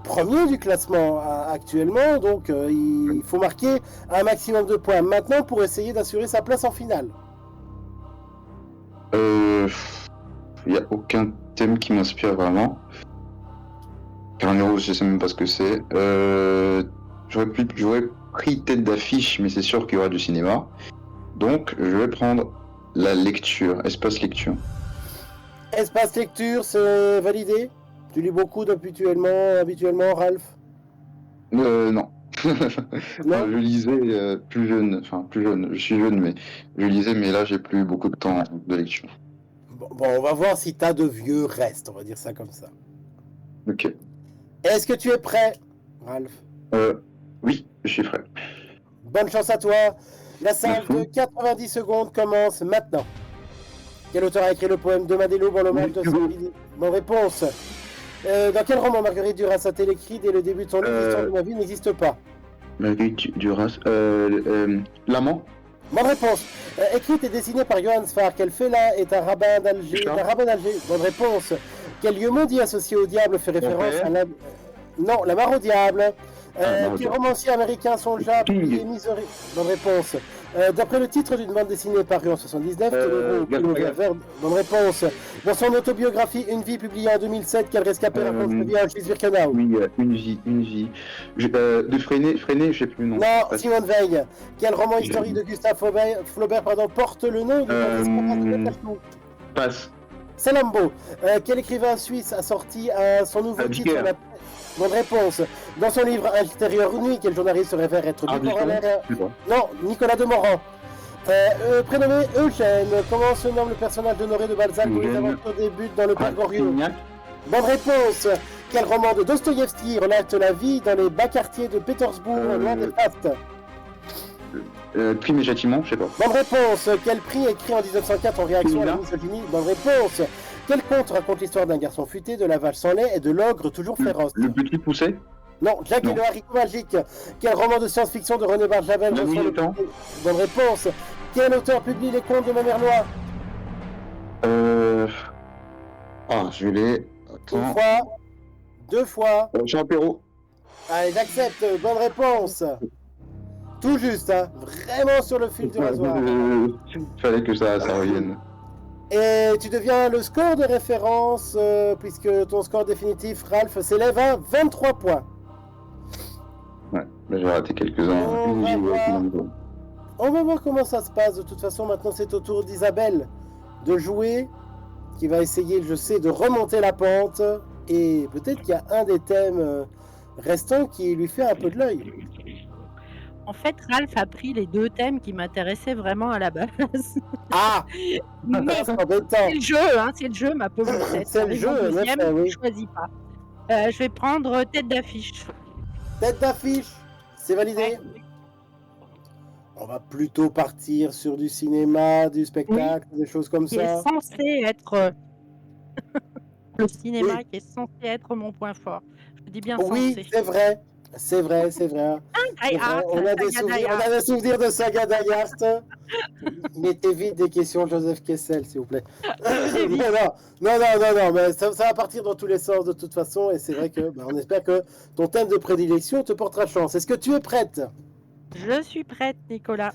premier du classement actuellement, donc il faut marquer un maximum de points maintenant pour essayer d'assurer sa place en finale. Il n'y a aucun thème qui m'inspire vraiment. Carnero, je sais même pas ce que c'est. J'aurais pris tête d'affiche, mais c'est sûr qu'il y aura du cinéma. Donc je vais prendre la lecture, espace lecture. Espace lecture, c'est validé? Tu lis beaucoup habituellement, Ralph? Non. Non. Je lisais plus jeune, je suis jeune, mais je lisais, mais là j'ai plus beaucoup de temps de lecture. Bon, on va voir si t'as de vieux restes, on va dire ça comme ça. Ok. Est-ce que tu es prêt, Ralph? Oui, je suis prêt. Bonne chance à toi. La salle de Merci. 90 secondes commence maintenant. Quel auteur a écrit le poème de Madeleine en l'hommage de Hugo. son... Bonne réponse. Dans quel roman Marguerite Duras a-t-elle écrit dès le début de son livre L'histoire de ma vie n'existe pas? Marguerite Duras. L'amant. Bonne réponse. Écrite et dessinée par Johann Sfar, quel félin est un rabbin d'Alger? Richard. Un rabbin d'Alger. Bonne réponse. Quel lieu maudit associé au diable fait référence Enfer. à la... Non, la mare au diable. Mare au Quel diable. romancier américain songea King. publié Misery? Bonne réponse. D'après le titre d'une bande dessinée parue en 79, Gaspard. bonne réponse. Dans son autobiographie Une vie publiée en 2007, quel rescapé raconte sa vie à Auschwitz-Birkenau? Oui, une vie. De Freinet, je sais plus le nom. Non, Simone Veil. Quel roman historique de Gustave Flaubert porte le nom de Passe. Salambo. Quel écrivain suisse a sorti son nouveau titre Dicker. Bonne réponse. Dans son livre Intérieur nuit, quel journaliste se révère être bipolaire? Je sais pas. Non, Nicolas Demorand. Prénommé Eugène, comment se nomme le personnage d'Honoré de Balzac dont les Eugène. aventures débutent dans le parc Goriot? Rastignac. Bonne réponse. Quel roman de Dostoïevski relate la vie dans les bas quartiers de Pétersbourg, loin des fastes? Crime et châtiment, je sais pas. Bonne réponse. Quel prix écrit en 1904 en réaction à la misogynie? Bonne réponse. Quel conte raconte l'histoire d'un garçon futé, de la vache sans lait et de l'ogre toujours féroce? Le petit poussé. Non, Jack et Non. le haricot magique. Quel roman de science-fiction de René Barjavel La nuit reçoit des temps. Bonne réponse. Quel auteur publie les contes de ma mère Noire? Je l'ai. Une Attends. fois, deux fois. Jean Perrault. Allez, j'accepte. Bonne réponse. Tout juste, hein. Vraiment sur le fil du rasoir. Fallait que ça revienne. Et tu deviens le score de référence, puisque ton score définitif, Ralph, s'élève à 23 points. Ouais, là j'ai raté quelques-uns. On va voir. On va voir comment ça se passe. De toute façon, maintenant, c'est au tour d'Isabelle de jouer, qui va essayer, je sais, de remonter la pente. Et peut-être qu'il y a un des thèmes restants qui lui fait un peu de l'œil. En fait, Ralph a pris les deux thèmes qui m'intéressaient vraiment à la base. Ah Mais C'est embêtant. c'est le jeu, hein, c'est le jeu, ma pauvre tête. C'est le Arrive jeu, en en deuxième, effet, oui. je choisis pas. Je vais prendre tête d'affiche. Tête d'affiche, c'est validé. On va plutôt partir sur du cinéma, du spectacle, des choses comme Qui est ça. censé être le cinéma, Oui. qui est censé être mon point fort. Je dis bien Oui, censé. c'est vrai. C'est vrai. Die C'est vrai. Hard, On a des Saga souvenirs, Die Hard. on a des souvenirs de Saga Die Hard. Mettez vite des questions Joseph Kessel, s'il vous plaît. non, mais ça va partir dans tous les sens de toute façon, et c'est vrai que on espère que ton thème de prédilection te portera chance. Est-ce que tu es prête? Je suis prête, Nicolas.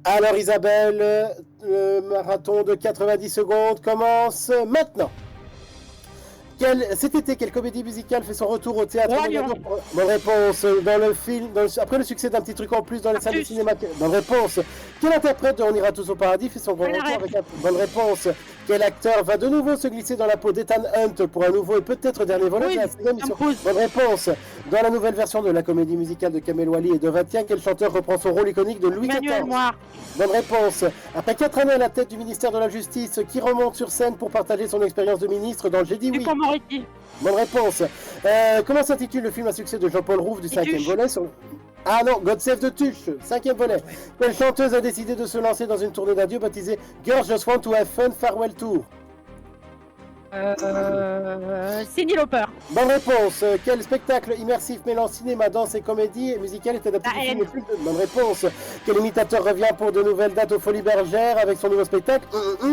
Alors Isabelle, le marathon de 90 secondes commence maintenant. Cet été, quelle comédie musicale fait son retour au théâtre? Roi Lion. Bonne réponse. Dans le film, après le succès d'un petit truc en plus dans les salles de Artus. cinéma. Bonne réponse. Quel interprète de On ira tous au paradis fait son grand Alain retour Rep. avec un... Bonne réponse. Quel acteur va de nouveau se glisser dans la peau d'Ethan Hunt pour un nouveau et peut-être dernier volet Oui, de la saison Tom Cruise. Bonne réponse. Dans la nouvelle version de la comédie musicale de Kamel Wally et de Vatien, quel chanteur reprend son rôle iconique de Louis Emmanuel XIV? Moir. Bonne réponse. Après 4 années à la tête du ministère de la Justice, qui remonte sur scène pour partager son expérience de ministre dans J'ai dit oui? Dupond-Moretti. Bonne réponse. Comment s'intitule le film à succès de Jean-Paul Rouve du Les 5e Tuches. volet sur... Ah non, God Save the Tuche, 5e volet. Quelle chanteuse a décidé de se lancer dans une tournée d'adieu baptisée Girls Just Want to Have Fun Farewell Tour? Cyndi Lauper. Bonne réponse. Quel spectacle immersif mêlant cinéma, danse et comédie musicale est adapté La du film haine. au film? Bonne réponse. Quel imitateur revient pour de nouvelles dates aux Folies Bergères avec son nouveau spectacle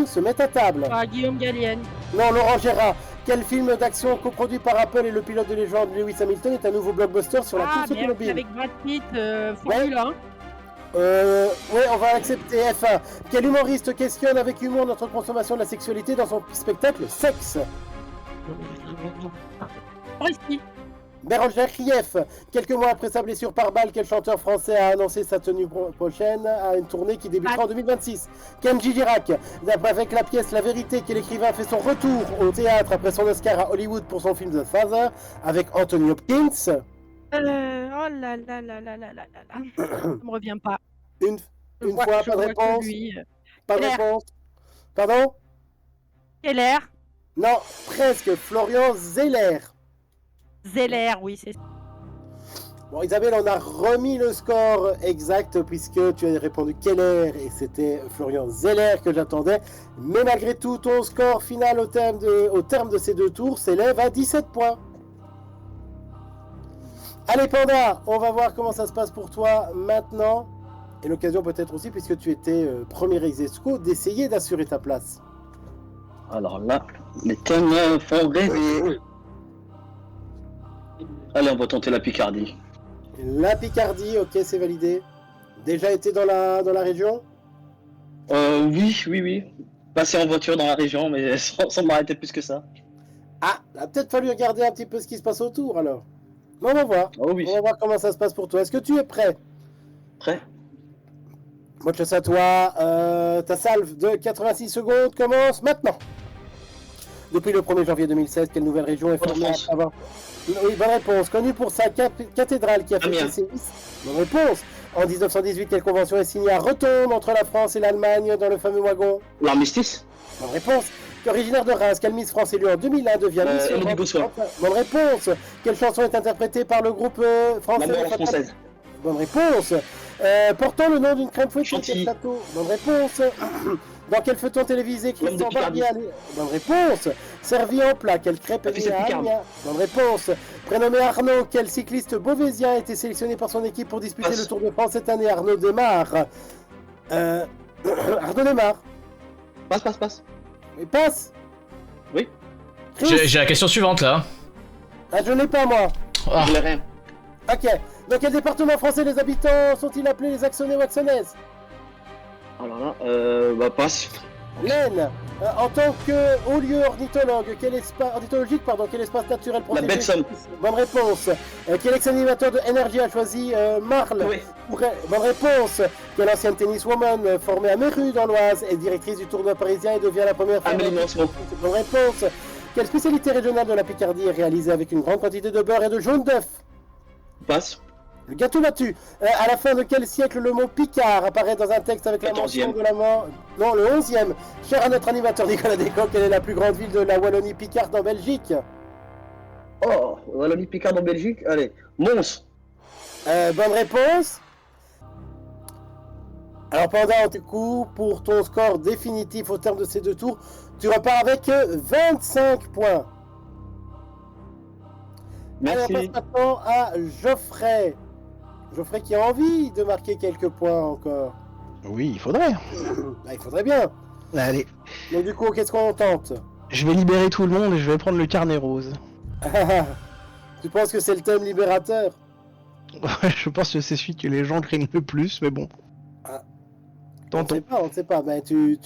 Se met à table? Guillaume Gallienne. Non, Laurent Gérard. Quel film d'action coproduit par Apple et le pilote de légende Lewis Hamilton est un nouveau blockbuster sur la Ah, course merde, automobile? avec Brad Pitt, Formule 1. Oui, on va accepter F1. Quel humoriste questionne avec humour notre consommation de la sexualité dans son spectacle Sexe? Foresti. Bérangère Krief. Quelques mois après sa blessure par balle, quel chanteur français a annoncé sa tenue prochaine à une tournée qui débutera en 2026? Kenji Girac. Avec la pièce La Vérité, quel écrivain fait son retour au théâtre après son Oscar à Hollywood pour son film The Father avec Anthony Hopkins? Oh là là là là là là là là. Ça me revient pas. Une Je fois, vois- pas je de vois que réponse. lui. Pas de Keller. réponse. Pardon? Keller. Non, presque. Florian Zeller. Zeller, oui, c'est ça. Bon, Isabelle, on a remis le score exact puisque tu as répondu Keller et c'était Florian Zeller que j'attendais. Mais malgré tout, ton score final au terme de ces 2 tours s'élève à 17 points. Allez, Panda, on va voir comment ça se passe pour toi maintenant. Et l'occasion peut-être aussi, puisque tu étais premier ex-aequo, d'essayer d'assurer ta place. Alors là, les thèmes font rêver. Allez, on va tenter la Picardie. La Picardie, ok, c'est validé. Déjà été dans la région? Oui. Passer en voiture dans la région, mais sans m'arrêter plus que ça. Ah, il a peut-être fallu regarder un petit peu ce qui se passe autour alors. On va voir. Oh oui. On va voir comment ça se passe pour toi. Est-ce que tu es prêt? Prêt? Bonne chance à toi. Ta salve de 86 secondes commence maintenant. Depuis le 1er janvier 2016, quelle nouvelle région est formée Hauts-de-France. avant... Oui, bonne réponse. Connue pour sa cathédrale qui a fait Amiens. ses sévices. Bonne réponse. En 1918, quelle convention est signée à Rotonde entre la France et l'Allemagne dans le fameux wagon? L'armistice? Bonne réponse. Originaire de Reims, quelle Miss France élue en 2001 devient Miss Élodie Europe? Gossuin. Bonne réponse. Quelle chanson est interprétée par le groupe français? La mort française. Bonne réponse. Portant le nom d'une crème fouettée, Chantilly. quel château? Bonne réponse. Dans quel feuilleton télévisé L'homme de Christian Picardie. Barbier? Bonne réponse. Servi en plat, quelle crêpe est Fils née de à Picardie. Amiens? Bonne réponse. Prénommé Arnaud, quel cycliste beauvaisien a été sélectionné par son équipe pour disputer Passe. le Tour de France cette année? Arnaud Desmar. Arnaud Desmar. Passe. Il passe. Oui. Chris. J'ai la question suivante là. Ah, je l'ai pas moi. Ah, Je l'ai rien. Ok. Dans quel département français les habitants sont-ils appelés les Axonais ou Axonaises? Alors là, passe. L'Aisne. En tant que haut lieu ornithologue, quel espace naturel La protégé? belle Somme. Bonne réponse. Quel ex-animateur de NRJ a choisi Marle? Oui. Bonne réponse. Quelle ancienne tenniswoman formée à Méru dans l'Oise est directrice du tournoi parisien et devient la première femme? Amélie Noncement. Bonne réponse. Quelle spécialité régionale de la Picardie est réalisée avec une grande quantité de beurre et de jaune d'œuf? Passe. Le gâteau battu. À la fin de quel siècle le mot Picard apparaît dans un texte avec la 14e. mention de la mort? Non, le 11e. Cher à notre animateur Nicolas Descoq, quelle est la plus grande ville de la Wallonie Picarde en Belgique? Oh, Wallonie Picard en Belgique. Allez, Mons. Bonne réponse. Alors Panda, on t'écoute pour ton score définitif au terme de ces 2 tours. Tu repars avec 25 points. Allez, on Merci. passe maintenant à Geoffrey. Geoffrey qui a envie de marquer quelques points encore. Oui, il faudrait. Bah, il faudrait bien. Allez, Donc du coup, qu'est-ce qu'on tente? je vais libérer tout le monde et je vais prendre le carnet rose. Tu penses que c'est le thème libérateur? Ouais, je pense que c'est celui que les gens craignent le plus, mais bon. Ah. Tentons. On ne sait pas. Ben, tu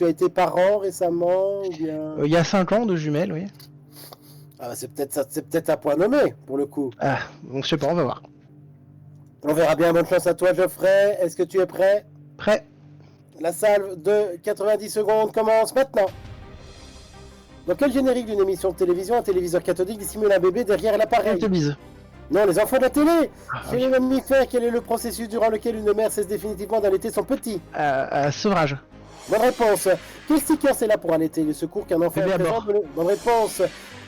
as été parent récemment ou bien... Il y a 5 ans de jumelles, oui. Ah, bah, c'est peut-être un point nommé, pour le coup. Ah, donc je sais pas, on va voir. On verra bien. Bonne chance à toi, Geoffrey. Est-ce que tu es prêt? Prêt? La salve de 90 secondes commence maintenant. Dans quel générique d'une émission de télévision, un téléviseur cathodique dissimule un bébé derrière l'appareil? Je te bise. Non, les enfants de la télé. Ah, Chez oui. les mammifères, quel est le processus durant lequel une mère cesse définitivement d'allaiter son petit? Sevrage. Bonne réponse. Quel sticker c'est là pour allaiter le secours qu'un enfant Bébé à présente? bord. Bonne réponse.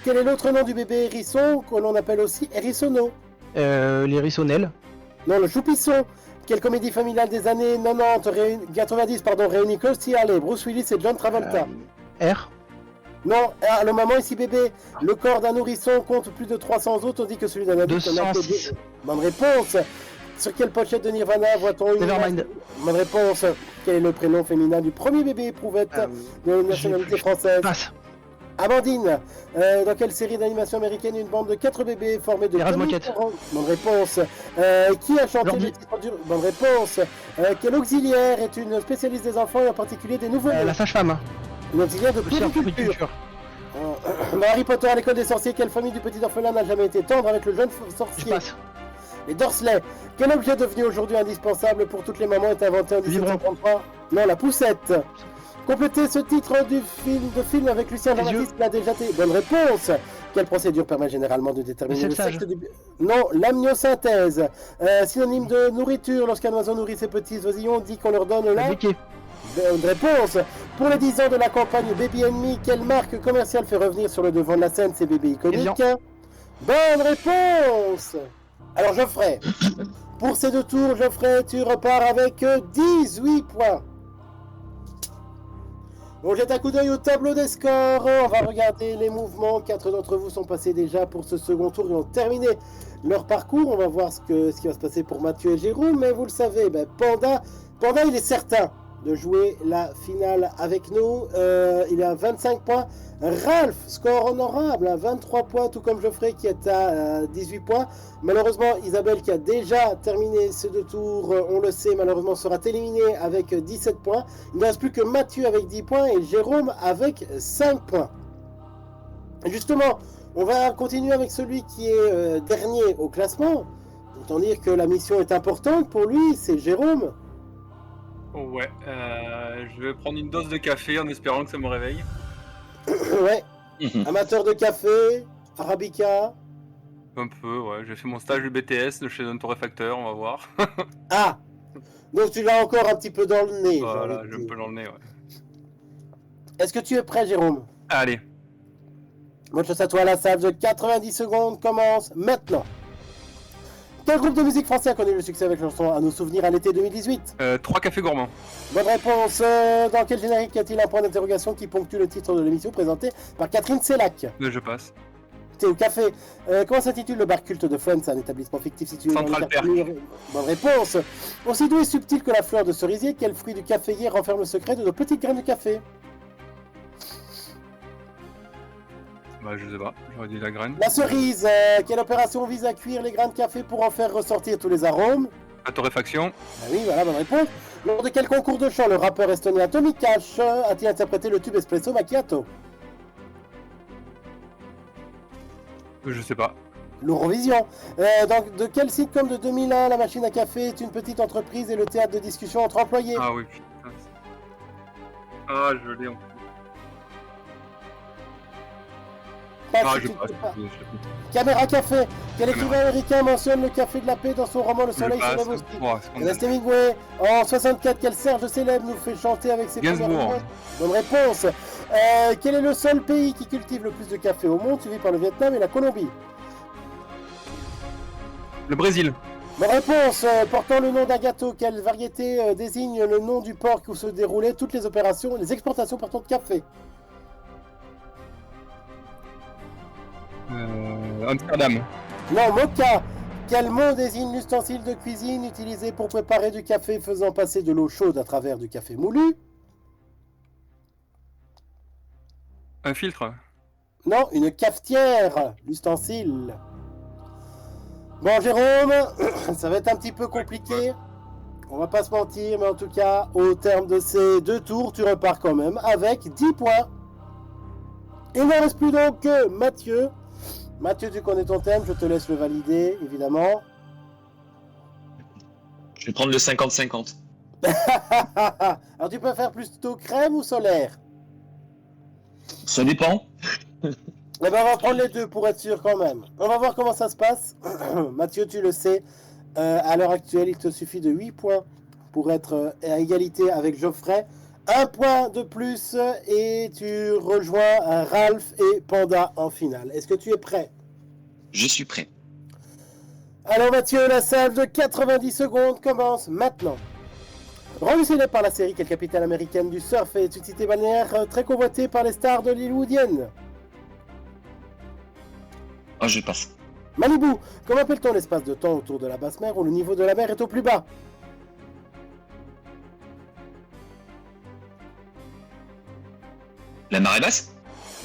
Quel est l'autre nom du bébé hérisson que l'on appelle aussi hérissonneau? Les rissonnelles. Non, le choupisson. Quelle comédie familiale des années 90 réunit Kirstie Alley, Bruce Willis et John Travolta? R. Non, allô maman, ici bébé. Le corps d'un nourrisson compte plus de 300 os, tandis que celui d'un adulte en a que 206. deux. Bonne réponse. Sur quelle pochette de Nirvana voit-on une... Nevermind. Bonne réponse. Quel est le prénom féminin du premier bébé éprouvette de la nationalité française? Passe. Amandine. Dans quelle série d'animation américaine une bande de 4 bébés formés de... Les Razmoquettes. Bonne réponse. Qui a chanté Jordi. le titre du... Bonne réponse. Quel auxiliaire est une spécialiste des enfants et en particulier des nouveaux-nés? La sage-femme. Une auxiliaire de Professeur de puériculture. culture. Dans Harry Potter à l'école des sorciers, quelle famille du petit orphelin n'a jamais été tendre avec le jeune Je sorcier? passe. Les Dursley. Quel objet devenu aujourd'hui indispensable pour toutes les mamans est inventé en Biberon. 1733? Non, la poussette. Complétez ce titre du film avec Lucien Les yeux. Jean-Baptiste l'a déjà été. Bonne réponse. Quelle procédure permet généralement de déterminer Le le septage. sexe du... Non, l'amniosynthèse. Synonyme de nourriture. Lorsqu'un oiseau nourrit ses petits oisillons, on dit qu'on leur donne la... Briquet. Bonne réponse. Pour les 10 ans de la campagne Baby Me, quelle marque commerciale fait revenir sur le devant de la scène ces bébés iconiques? Bonne réponse. Alors Geoffrey, pour ces 2 tours, Geoffrey, tu repars avec 18 points. On jette un coup d'œil au tableau des scores, on va regarder les mouvements. 4 d'entre vous sont passés déjà pour ce second tour et ont terminé leur parcours. On va voir ce qui va se passer pour Mathieu et Jérôme, mais vous le savez, Panda, il est certain de jouer la finale avec nous. Il est à 25 points. Ralph, score honorable, à 23 points, tout comme Geoffrey qui est à 18 points. Malheureusement, Isabelle qui a déjà terminé ces 2 tours, on le sait, malheureusement sera éliminée avec 17 points. Il ne reste plus que Mathieu avec 10 points et Jérôme avec 5 points. Justement, on va continuer avec celui qui est dernier au classement. Autant dire que la mission est importante pour lui, c'est Jérôme. Ouais, je vais prendre une dose de café en espérant que ça me réveille. Ouais, amateur de café, arabica. Un peu, ouais. J'ai fait mon stage de BTS chez un torréfacteur, on va voir. Ah, donc tu l'as encore un petit peu dans le nez. Voilà, j'ai un peu dans le nez, ouais. Est-ce que tu es prêt, Jérôme? Allez. Bonne chance à toi, la salle de 90 secondes commence maintenant. Quel groupe de musique français a connu le succès avec la chanson à nous souvenir à l'été 2018? 3 cafés gourmands. Bonne réponse. Dans quel générique y a-t-il un point d'interrogation qui ponctue le titre de l'émission présentée par Catherine Sellac? Je passe. Thé ou café. Comment s'intitule le bar culte de Friends, un établissement fictif situé Central dans le quartier? Bonne réponse. Aussi doux et subtil que la fleur de cerisier, quel fruit du caféier renferme le secret de nos petites graines de café? Bah, je sais pas, j'aurais dit la graine. La cerise. Quelle opération vise à cuire les grains de café pour en faire ressortir tous les arômes? La torréfaction. Ah oui, voilà, bonne réponse. Lors de quel concours de chant le rappeur estonien Tommy Cash a-t-il interprété le tube Espresso Macchiato? Je sais pas. L'Eurovision. De quel sitcom de 2001 la machine à café est une petite entreprise et le théâtre de discussion entre employés? Ah oui, putain. Ah, je l'ai en plus. Ah, je passe. Caméra Café. Quel écrivain américain mentionne le café de la paix dans son roman Le Soleil se lève aussi? Ernest Hemingway. En 64, quel Serge Célèbre nous fait chanter avec ses premières notes? Bonne réponse. Quel est le seul pays qui cultive le plus de café au monde, suivi par le Vietnam et la Colombie? Le Brésil. Bonne réponse. Portant le nom d'un gâteau, quelle variété désigne le nom du port où se déroulaient toutes les opérations, les exportations de café? Amsterdam. Non, moka. Quel mot désigne l'ustensile de cuisine utilisé pour préparer du café faisant passer de l'eau chaude à travers du café moulu? Un filtre. Non, une cafetière, l'ustensile. Bon, Jérôme, ça va être un petit peu compliqué. On va pas se mentir, mais en tout cas, au terme de ces 2 tours, tu repars quand même avec 10 points. Il ne reste plus donc que Mathieu. Mathieu, tu connais ton thème, je te laisse le valider, évidemment. Je vais prendre le 50-50. Alors, tu peux faire plutôt crème ou solaire? Ça dépend. Eh ben, on va prendre les deux pour être sûr quand même. On va voir comment ça se passe. Mathieu, tu le sais, à l'heure actuelle, il te suffit de 8 points pour être à égalité avec Geoffrey. 1 point de plus et tu rejoins Ralph et Panda en finale. Est-ce que tu es prêt? Je suis prêt. Alors Mathieu, la salle de 90 secondes commence maintenant. Rendu célèbre par la série Quelle capitale américaine du surf est une cité balnéaire très convoitée par les stars de l'île hollywoodienne? Oh, je passe. Malibu, comment appelle-t-on l'espace de temps autour de la basse mer où le niveau de la mer est au plus bas? La marée basse?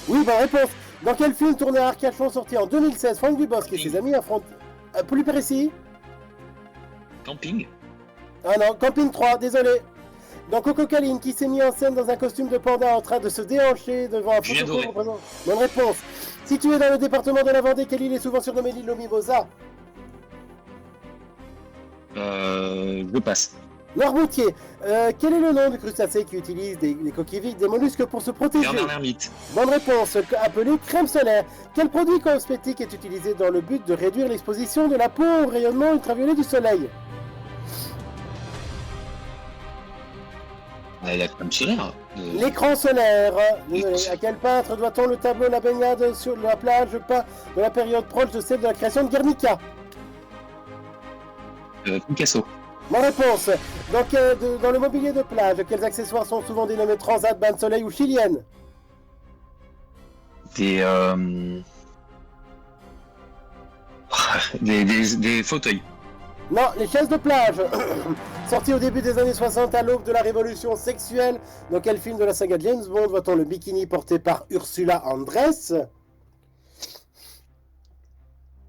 Oui, bonne réponse. Dans quel film tourné à Arcachon sorti en 2016, Franck Dubosc et ses amis affrontent... plus précis? Camping? Ah non, Camping 3, désolé. Dans Coco Caline, qui s'est mis en scène dans un costume de panda en train de se déhancher devant un Julien protocole Doré. représentant... Bonne réponse. Situé dans le département de la Vendée, quelle île est souvent surnommée l'île aux Mimosas? Je passe. Noirmoutier, quel est le nom du crustacé qui utilise les coquilles vides des mollusques pour se protéger? Bernard l'ermite. Bonne réponse, appelé crème solaire. Quel produit cosmétique est utilisé dans le but de réduire l'exposition de la peau au rayonnement ultraviolet du soleil? La crème solaire. L'écran solaire. Désolé. À quel peintre doit-on le tableau La baignade sur la plage peint de la période proche de celle de la création de Guernica? Picasso. Bonne réponse. Dans le mobilier de plage, quels accessoires sont souvent dénommés transat, bain de soleil ou chilienne? Des fauteuils. Non, les chaises de plage. Sorti au début des années 60 à l'aube de la révolution sexuelle, dans quel film de la saga James Bond voit-on le bikini porté par Ursula Andress?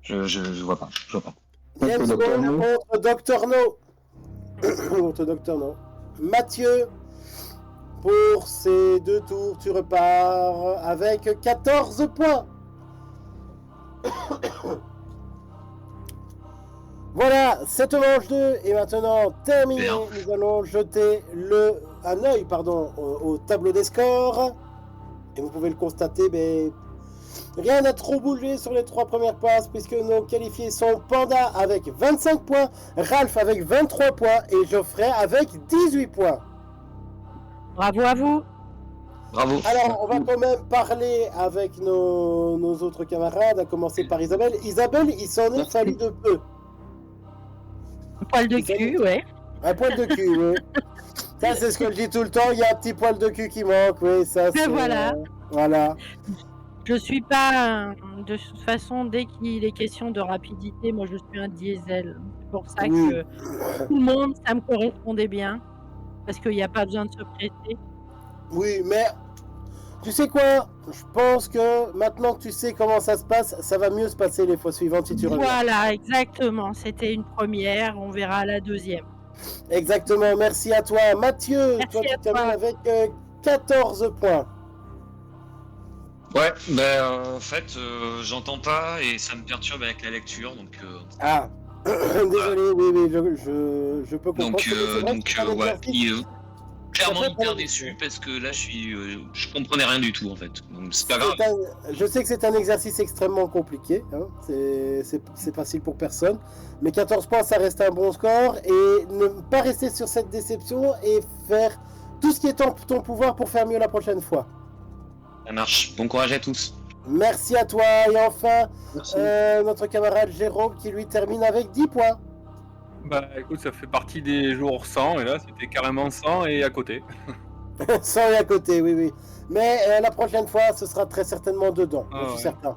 Je vois pas. James Bond contre Dr. No. Contre Dr. No. Mathieu, pour ces 2 tours, tu repars avec 14 points. Voilà, cette manche 2 est maintenant terminée. Bien. Nous allons jeter un œil au tableau des scores. Et vous pouvez le constater, mais rien n'a trop bougé sur les 3 premières places, puisque nos qualifiés sont Panda avec 25 points, Ralph avec 23 points et Geoffrey avec 18 points. Bravo à vous. Bravo. Alors, on va quand même parler avec nos autres camarades, à commencer par Isabelle. Isabelle, il s'en est fallu de peu. Un poil de cul, ouais. Un poil de cul, oui. Ça, c'est ce que je dis tout le temps, il y a un petit poil de cul qui manque, oui, ça c'est... voilà. Voilà. Je suis pas de toute façon, dès qu'il est question de rapidité, moi je suis un diesel. C'est pour ça Oui. que tout le monde, ça me correspondait bien. Parce qu'il n'y a pas besoin de se presser. Oui, mais tu sais quoi? Je pense que maintenant que tu sais comment ça se passe, ça va mieux se passer les fois suivantes si tu reviens. Voilà, exactement. C'était une première, on verra la deuxième. Exactement, merci à toi. Mathieu, Merci toi à tu termines toi. avec 14 points. Ouais, en fait, j'entends pas et ça me perturbe avec la lecture, donc. Ah, désolé, oui, je peux comprendre. Donc, C'est vrai que c'est un ouais, exercice. clairement Après, hyper déçu parce que là, je comprenais rien du tout en fait. Donc c'est pas grave. Je sais que c'est un exercice extrêmement compliqué, hein. C'est facile pour personne, mais 14 points ça reste un bon score, et ne pas rester sur cette déception et faire tout ce qui est en ton pouvoir pour faire mieux la prochaine fois. Ça marche. Bon courage à tous. Merci à toi, et enfin Merci. notre camarade Jérôme qui lui termine avec 10 points. Bah écoute, ça fait partie des jours 100 et là c'était carrément 100 et à côté. 100 et à côté, oui. Mais la prochaine fois, ce sera très certainement dedans, Ah, je suis ouais. certain.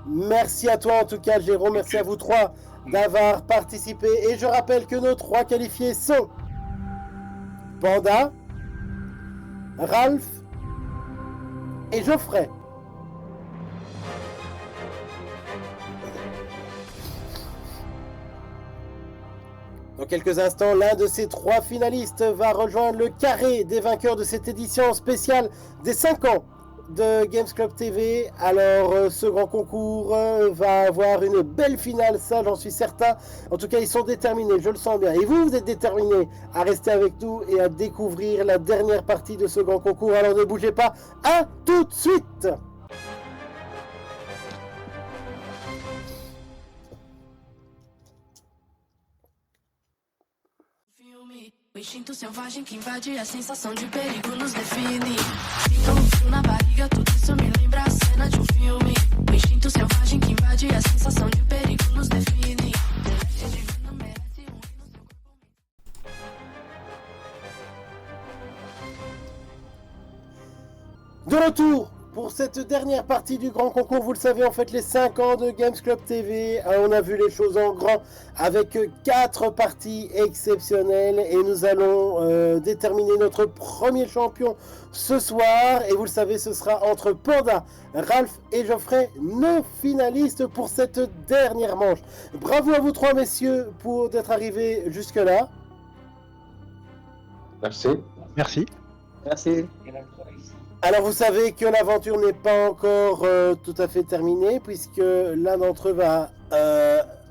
Merci à toi en tout cas, Jérôme. Merci à vous 3 d'avoir participé. Et je rappelle que nos 3 qualifiés sont Panda, Ralph et Geoffrey. Dans quelques instants, l'un de ces 3 finalistes va rejoindre le carré des vainqueurs de cette édition spéciale des 5 ans de Games Club TV. Alors, ce grand concours va avoir une belle finale, ça j'en suis certain. En tout cas, ils sont déterminés, je le sens bien. Et vous êtes déterminés à rester avec nous et à découvrir la dernière partie de ce grand concours. Alors ne bougez pas, à tout de suite! O instinto selvagem que invade a sensação de perigo nos define. Sinto um frio na barriga, tudo isso me lembra a cena de um filme. O instinto selvagem que invade a sensação de perigo nos define. Celeste divino merece um hino, seu corpo. De retour pour cette dernière partie du grand concours. Vous le savez, on fête les 5 ans de Games Club TV. On a vu les choses en grand avec 4 parties exceptionnelles. Et nous allons déterminer notre premier champion ce soir. Et vous le savez, ce sera entre Panda, Ralph et Geoffrey, nos finalistes pour cette dernière manche. Bravo à vous 3 messieurs pour d'être arrivés jusque-là. Merci. Merci. Merci. Alors vous savez que l'aventure n'est pas encore tout à fait terminée, puisque l'un d'entre eux va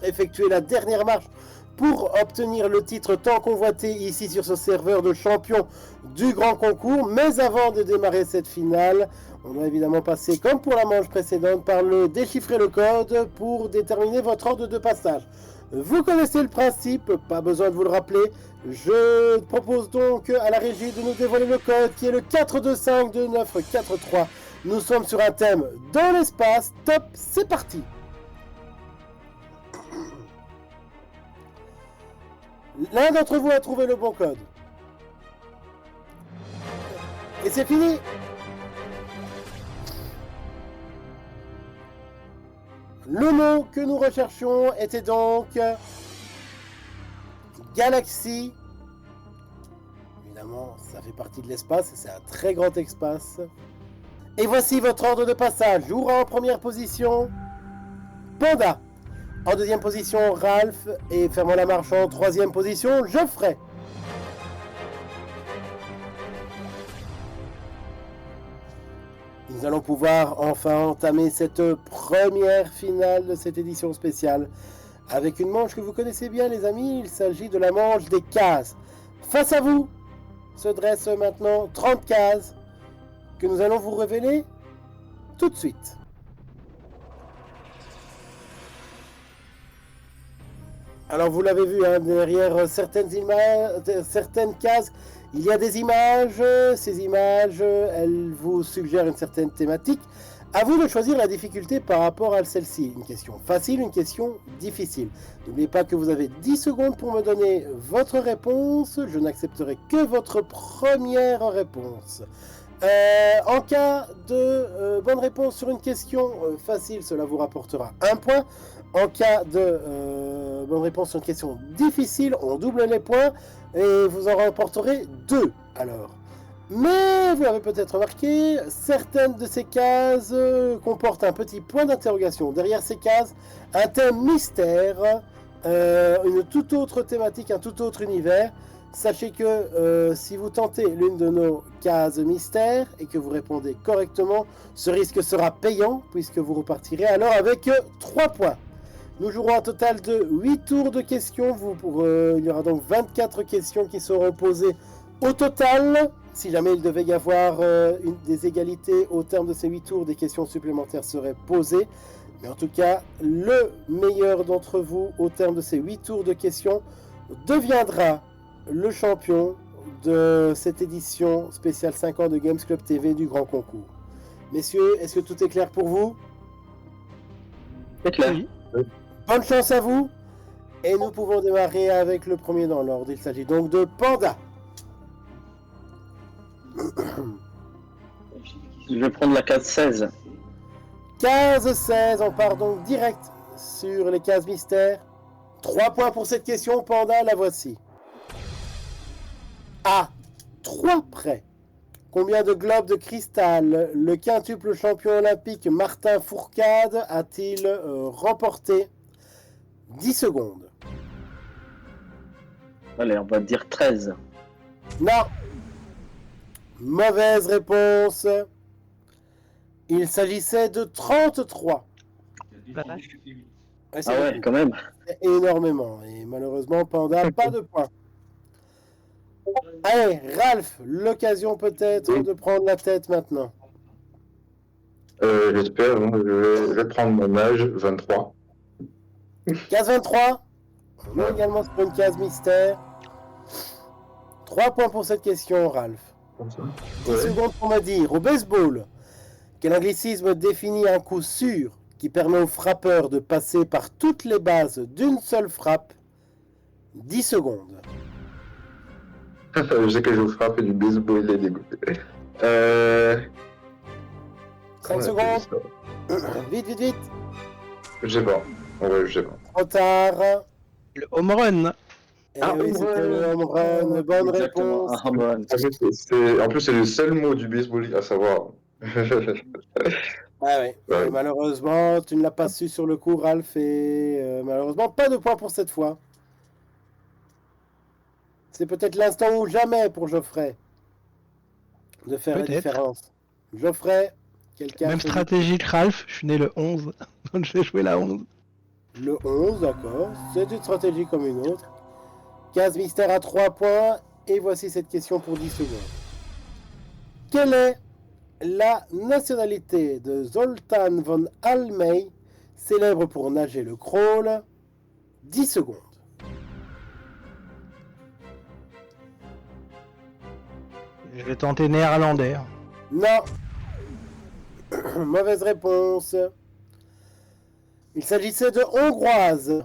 effectuer la dernière marche pour obtenir le titre tant convoité ici sur ce serveur de champion du grand concours. Mais avant de démarrer cette finale, on doit évidemment passer, comme pour la manche précédente, par le déchiffrer le code pour déterminer votre ordre de passage. Vous connaissez le principe, pas besoin de vous le rappeler. Je propose donc à la régie de nous dévoiler le code qui est le 4252943. Nous sommes sur un thème dans l'espace. Top, c'est parti. L'un d'entre vous a trouvé le bon code. Et c'est fini. Le mot que nous recherchions était donc galaxie. Évidemment, ça fait partie de l'espace, c'est un très grand espace. Et voici votre ordre de passage. Jouera en première position Panda. En deuxième position Ralph. Et fermant la marche en troisième position Geoffrey. Nous allons pouvoir enfin entamer cette première finale de cette édition spéciale avec une manche que vous connaissez bien les amis, il s'agit de la manche des cases. Face à vous se dressent maintenant 30 cases que nous allons vous révéler tout de suite. Alors vous l'avez vu, hein, derrière certaines cases, il y a des images. Ces images, elles vous suggèrent une certaine thématique. À vous de choisir la difficulté par rapport à celle-ci. Une question facile, une question difficile. N'oubliez pas que vous avez 10 secondes pour me donner votre réponse. Je n'accepterai que votre première réponse. En cas de bonne réponse sur une question facile, cela vous rapportera 1 point. En cas de bonne réponse sur une question difficile, on double les points et vous en rapporterez 2 alors. Mais vous l'avez peut-être remarqué, certaines de ces cases comportent un petit point d'interrogation. Derrière ces cases, un thème mystère, une toute autre thématique, un tout autre univers. Sachez que si vous tentez l'une de nos cases mystères et que vous répondez correctement, ce risque sera payant puisque vous repartirez alors avec 3 points. Nous jouerons un total de 8 tours de questions. Il y aura donc 24 questions qui seront posées au total. Si jamais il devait y avoir des égalités au terme de ces 8 tours, des questions supplémentaires seraient posées. Mais en tout cas, le meilleur d'entre vous au terme de ces 8 tours de questions deviendra le champion de cette édition spéciale 5 ans de Games Club TV du Grand Concours. Messieurs, est-ce que tout est clair pour vous? C'est clair. Oui. Bonne chance à vous. Et nous pouvons démarrer avec le premier dans l'ordre. Il s'agit donc de Panda. Je vais prendre la case 16. Case 16, on part donc direct sur les cases mystères. 3 points pour cette question, Panda, la voici. À 3 près, combien de globes de cristal le quintuple champion olympique Martin Fourcade a-t-il remporté? 10 secondes. Allez, on va dire 13. Non. Mauvaise réponse. Il s'agissait de 33. Bah, vache. Ouais, c'est Ah ouais, beaucoup. quand même. C'est énormément. Et malheureusement, Panda, pas de points. Allez, Ralph, l'occasion peut-être de prendre la tête maintenant. J'espère, donc, je vais prendre mon âge, 23. Case 23. On est également sur une case mystère. 3 points pour cette question, Ralph. 10 secondes pour me dire, au baseball, quel anglicisme définit un coup sûr qui permet au frappeur de passer par toutes les bases d'une seule frappe? 10 secondes. Je sais que je frappe du baseball, il est dégoûté. 5 secondes. Vite, vite, vite. Je sais pas. Ouais, je sais pas. Trop tard. Le home run. Eh oui, c'était le home run. Bonne Exactement, réponse. un home run. En plus, c'est le seul mot du baseball à savoir. Ah oui. Ouais. Et malheureusement, tu ne l'as pas su sur le coup, Ralph. Et malheureusement, pas de points pour cette fois. C'est peut-être l'instant ou jamais pour Geoffrey de faire la Peut-être. différence. Geoffrey, quelqu'un. Même peut- stratégie que Ralph, je suis né le 11, donc je vais jouer la 11. Le 11, d'accord. C'est une stratégie comme une autre. Case mystère à 3 points. Et voici cette question pour 10 secondes. Quelle est la nationalité de Zoltan von Halmey, célèbre pour nager le crawl? 10 secondes. Je vais tenter néerlandais. Non. Mauvaise réponse. Il s'agissait de hongroise.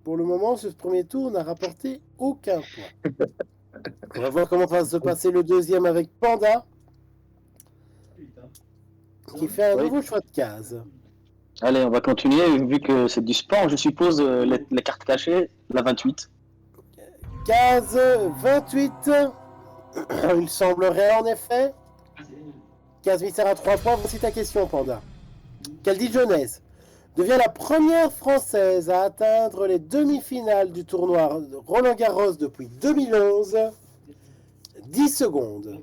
Pour le moment, ce premier tour n'a rapporté aucun point. On va voir comment va se passer le deuxième avec Panda, qui fait un nouveau choix de case. Allez, on va continuer. Vu que c'est du sport, je suppose les cartes cachées, la 28. Case 28. Il semblerait en effet. Case mystère à 3 points. Voici ta question, Panda. Quelle Dijonnaise devient la première Française à atteindre les demi-finales du tournoi Roland-Garros depuis 2011? 10 secondes.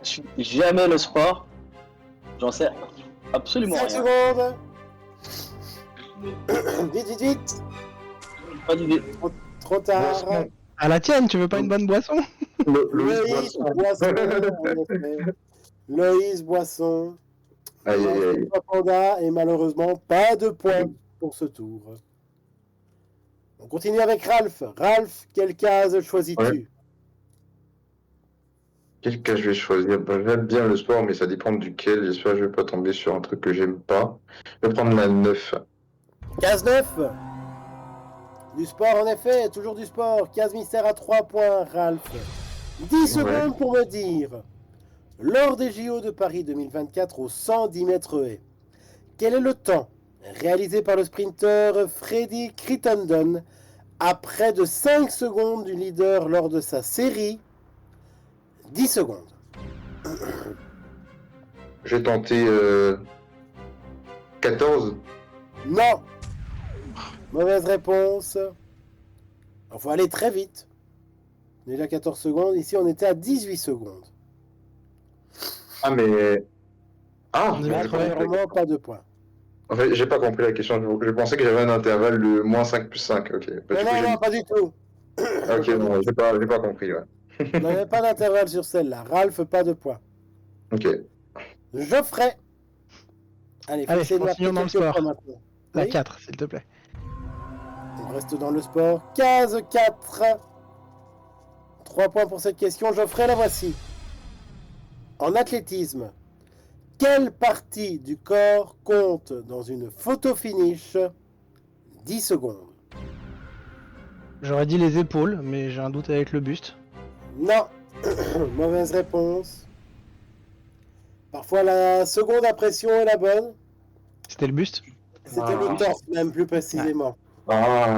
Je suis jamais le sport. J'en sais absolument 5 rien. secondes. Vite. Pas d'idée. Trop tard. À la tienne, tu veux pas une bonne boisson? Loïs Boisson. en effet. Loïs Boisson. Aïe, aïe, aïe. Panda, et malheureusement pas de points pour ce tour. On continue avec Ralph. Ralph, quelle case choisis-tu? Ouais. Quel cas je vais choisir? J'aime bien le sport, mais ça dépend duquel. J'espère que je vais pas tomber sur un truc que j'aime pas. Je vais prendre la 9. Case 9. Du sport, en effet, toujours du sport. Case mystère à 3 points, Ralph. 10 secondes pour me dire. Lors des JO de Paris 2024 au 110 mètres haies, quel est le temps réalisé par le sprinter Freddy Crittenden à près de 5 secondes du leader lors de sa série? 10 secondes. J'ai tenté 14. Non. Mauvaise réponse. Il faut aller très vite. Déjà 14 secondes. Ici, on était à 18 secondes. Ah, mais. Ah, On est j'ai à pas compris. Vraiment pas de points. En fait, j'ai pas compris la question. Je pensais que j'avais un intervalle de moins 5 plus 5. Ok. Bah, du coup, Non, pas du tout. Ok, non, j'ai pas compris. Ouais. On n'avait pas d'intervalle sur celle-là. Ralph, pas de points. Ok. Geoffrey. Allez, Allez, essayer de marquer continuons dans le quelques sport. points maintenant. La Oui, 4, s'il te plaît. on reste dans le sport. Case 4. 3 points pour cette question. Geoffrey, la voici. En athlétisme, quelle partie du corps compte dans une photo finish? 10 secondes. J'aurais dit les épaules, mais j'ai un doute avec le buste. Non. Mauvaise réponse. Parfois, la seconde impression est la bonne. C'était le buste? C'était le torse, même plus précisément. Ah,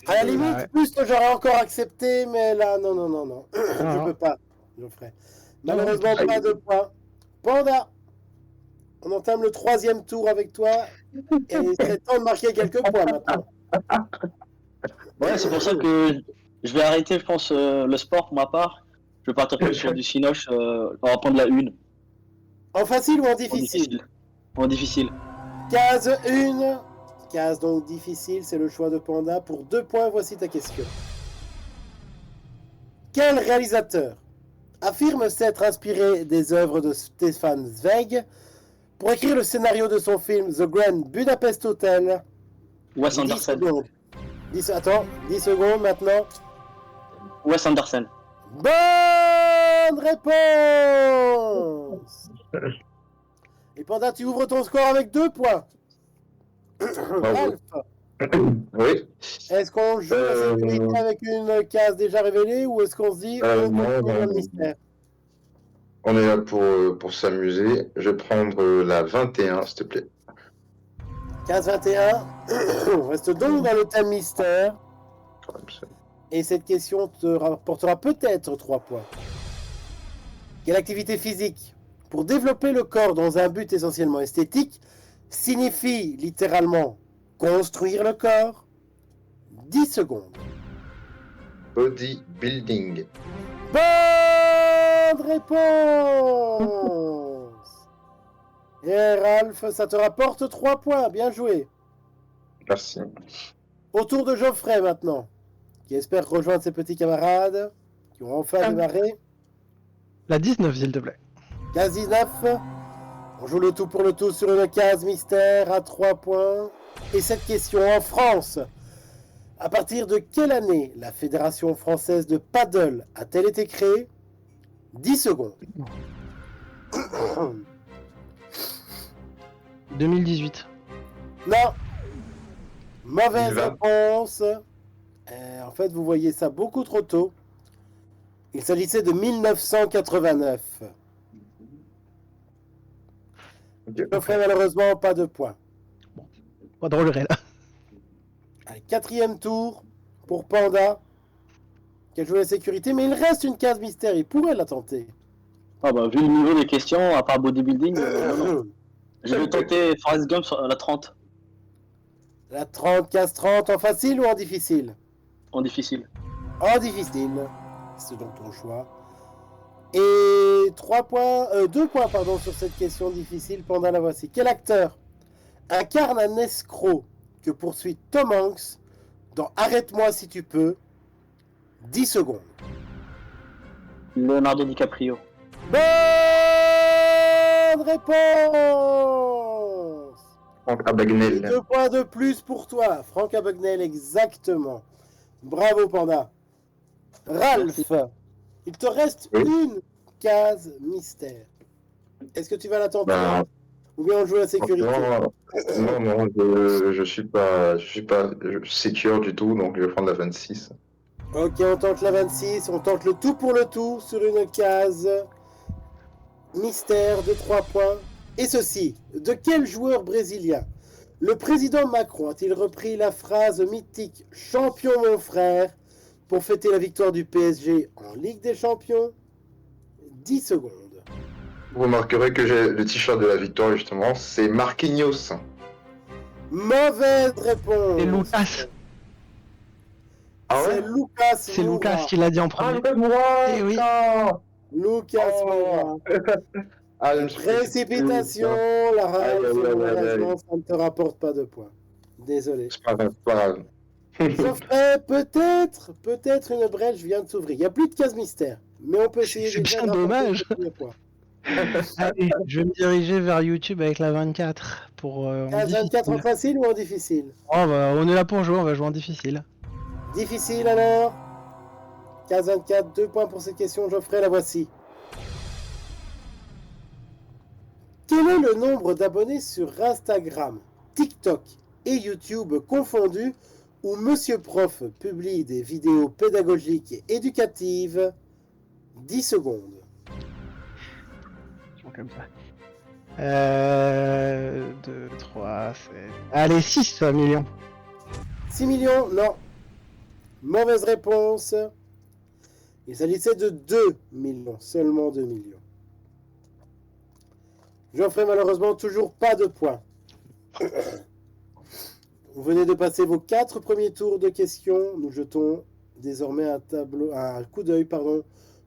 À la limite, Ouais. plus que j'aurais encore accepté, mais là, non. Je Ah. peux pas, Geoffrey. Malheureusement, Ah. pas de points. Panda, on entame le 3e tour avec toi, et il serait temps de marquer quelques points maintenant. Ouais, c'est pour ça que je vais arrêter, je pense, le sport pour ma part. Je vais partir plus sur du cinoche. On va prendre la 1. En facile ou en En difficile? En difficile. Case 1. Case donc difficile, c'est le choix de Panda. Pour 2 points, voici ta question. Quel réalisateur affirme s'être inspiré des œuvres de Stefan Zweig pour écrire le scénario de son film The Grand Budapest Hotel? Wes 10 Anderson. secondes. 10 secondes maintenant. Wes Anderson. Bonne réponse! Et Panda, tu ouvres ton score avec 2 points. Ralph, oui. est-ce qu'on joue la sécurité avec une case déjà révélée ou est-ce qu'on se dit on Non, continue non. le mystère? On est là pour s'amuser. Je vais prendre la 21, s'il te plaît. Case 21. On reste donc dans le thème mystère. Et cette question te rapportera peut-être 3 points. Quelle activité physique, pour développer le corps dans un but essentiellement esthétique, signifie littéralement construire le corps? 10 secondes. Bodybuilding. Bonne réponse! Et Ralph, ça te rapporte 3 points. Bien joué. Merci. Au tour de Geoffrey maintenant, qui espère rejoindre ses petits camarades, qui ont enfin démarré. La 19, s'il te plaît. Case 19. On joue le tout pour le tout sur une case mystère à 3 points. Et cette question en France. À partir de quelle année la Fédération française de paddle a-t-elle été créée? 10 secondes. 2018. Non. Mauvaise 2020. réponse. En fait, vous voyez ça beaucoup trop tôt. Il s'agissait de 1989. Je ferai malheureusement pas de points. Pas de relais là. Allez, 4e tour pour Panda, qui a joué la sécurité, mais il reste une case mystère, il pourrait la tenter. Ah bah, vu le niveau des questions, à part bodybuilding, non. Je vais tenter Forrest Gump sur la 30, La 30, case 30, en facile ou en difficile? en difficile. En difficile, c'est donc ton choix. Et 2 points sur cette question difficile, Panda, la voici. Quel acteur incarne un escroc que poursuit Tom Hanks dans Arrête-moi si tu peux? 10 secondes. Leonardo DiCaprio. Bonne réponse! Franck Abagnale. 2 points de plus pour toi, Franck Abagnale, exactement. Bravo, Panda. Ralph, il te reste Oui. une case mystère. Est-ce que tu vas la tenter Bah, ou bien on joue à la sécurité? non, je suis pas secure du tout, donc je vais prendre la 26. Ok, on tente la 26, on tente le tout pour le tout sur une case mystère de 3 points. Et ceci, de quel joueur brésilien le président Macron a-t-il repris la phrase mythique « Champion mon frère » pour fêter la victoire du PSG en Ligue des Champions? 10 secondes. Vous remarquerez que j'ai le t-shirt de la victoire, justement, c'est Marquinhos. Mauvaise réponse. C'est Lucas. Ah C'est ouais? Lucas C'est Moura. Lucas qui l'a dit en premier. Eh oui. Lucas Moura. Ah, je me suis fait- Précipitation, la Aïe, rage, aïe, aïe, aïe, malheureusement, ça ne te rapporte pas de points. Désolé. C'est pas grave, c'est pas grave. Geoffrey, peut-être une brèche vient de s'ouvrir. Il n'y a plus de case mystère, mais on peut essayer C'est déjà bien de rapporter dommage. ce premier point. Allez, je vais me diriger vers YouTube avec la 24 pour. En Case 24 en difficile. facile ou en difficile? Oh, bah, on est là pour jouer, on va jouer en difficile. Difficile alors. Case 24, 2 points pour cette question, Geoffrey, la voici. Quel est le nombre d'abonnés sur Instagram, TikTok et YouTube confondus où Monsieur Prof publie des vidéos pédagogiques et éducatives? 10 secondes. Comme ça. 2, 3, 7. Allez, 6 millions. 6 millions? Non. Mauvaise réponse. Il s'agissait de 2 millions, seulement 2 millions. Geoffrey, malheureusement, toujours pas de points. Vous venez de passer vos 4 premiers tours de questions. Nous jetons désormais un coup d'œil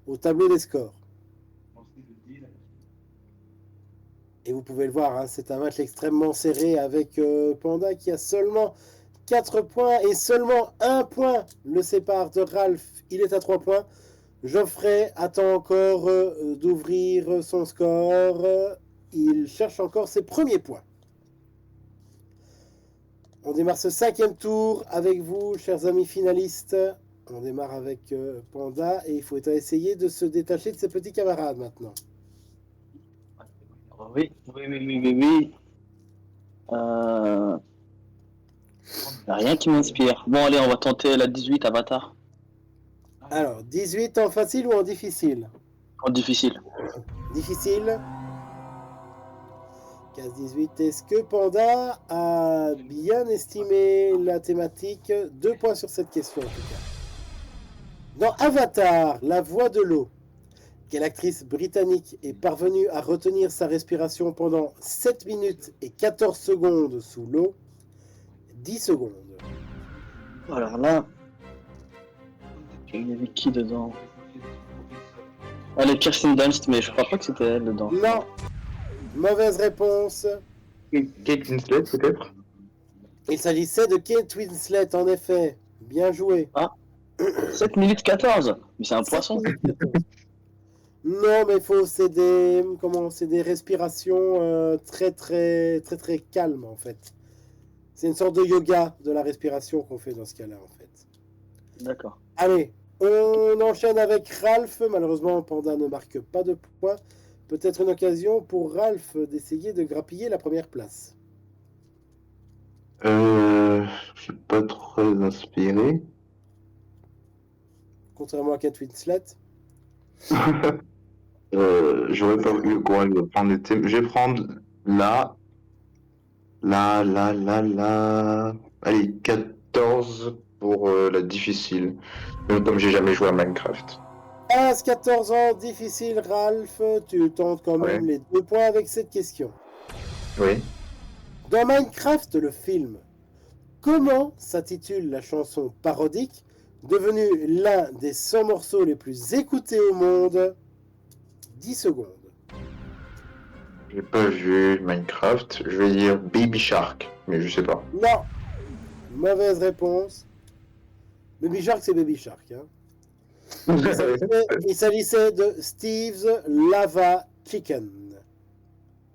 au tableau des scores. Et vous pouvez le voir, hein, c'est un match extrêmement serré avec Panda qui a seulement 4 points et seulement 1 point le sépare de Ralph. Il est à 3 points. Geoffrey attend encore d'ouvrir son score. Il cherche encore ses premiers points. On démarre ce 5e tour avec vous, chers amis finalistes. On démarre avec Panda et il faut essayer de se détacher de ses petits camarades maintenant. Oui. Rien qui m'inspire. Bon, allez, on va tenter la 18, Avatar. Alors, 18 en facile ou en difficile? En difficile. Difficile. Case 18. Est-ce que Panda a bien estimé la thématique? 2 points sur cette question en tout cas. Dans Avatar, la voix de l'eau, quelle actrice britannique est parvenue à retenir sa respiration pendant 7 minutes et 14 secondes sous l'eau? 10 secondes. Alors là, il y avait qui dedans? Allez, Kirsten Dunst, mais je crois pas que c'était elle dedans. Non. Mauvaise réponse. Kate Winslet, peut-être? Il s'agissait de Kate Winslet, en effet. Bien joué. 7 minutes 14, mais c'est un poisson. Non, mais c'est des respirations très calmes en fait. C'est une sorte de yoga de la respiration qu'on fait dans ce cas-là en fait. D'accord. Allez, on enchaîne avec Ralph. Malheureusement, Panda ne marque pas de points. Peut-être une occasion pour Ralph d'essayer de grappiller la première place. Je suis pas très inspiré. Contrairement à Kate Winslet. J'aurais pas eu le courage de prendre des thèmes. Je vais prendre la. Allez, 14 pour la difficile. Même comme j'ai jamais joué à Minecraft. 14 ans, difficile, Ralph. Tu tentes quand même les 2 points avec cette question. Oui. Dans Minecraft, le film, comment s'intitule la chanson parodique devenue l'un des 100 morceaux les plus écoutés au monde? 10 secondes. J'ai pas vu Minecraft. Je vais dire Baby Shark, mais je sais pas. Non. Mauvaise réponse. Baby Shark, c'est Baby Shark. Hein. Il s'agissait de Steve's Lava Chicken.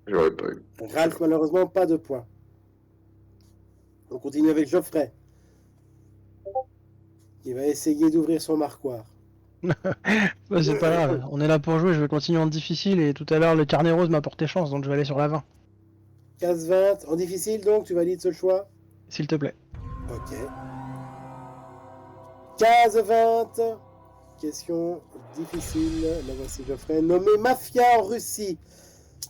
J'aurais pas eu. Ralph, malheureusement, pas de points. On continue avec Geoffrey. Il va essayer d'ouvrir son marquoir. Bah, c'est pas grave, on est là pour jouer, je vais continuer en difficile et tout à l'heure le carnet rose m'a porté chance donc je vais aller sur la 20. 15-20, en difficile donc, tu valides ce choix? S'il te plaît. Ok. 15-20, question difficile, la voici Geoffrey. Nommé Mafia en Russie,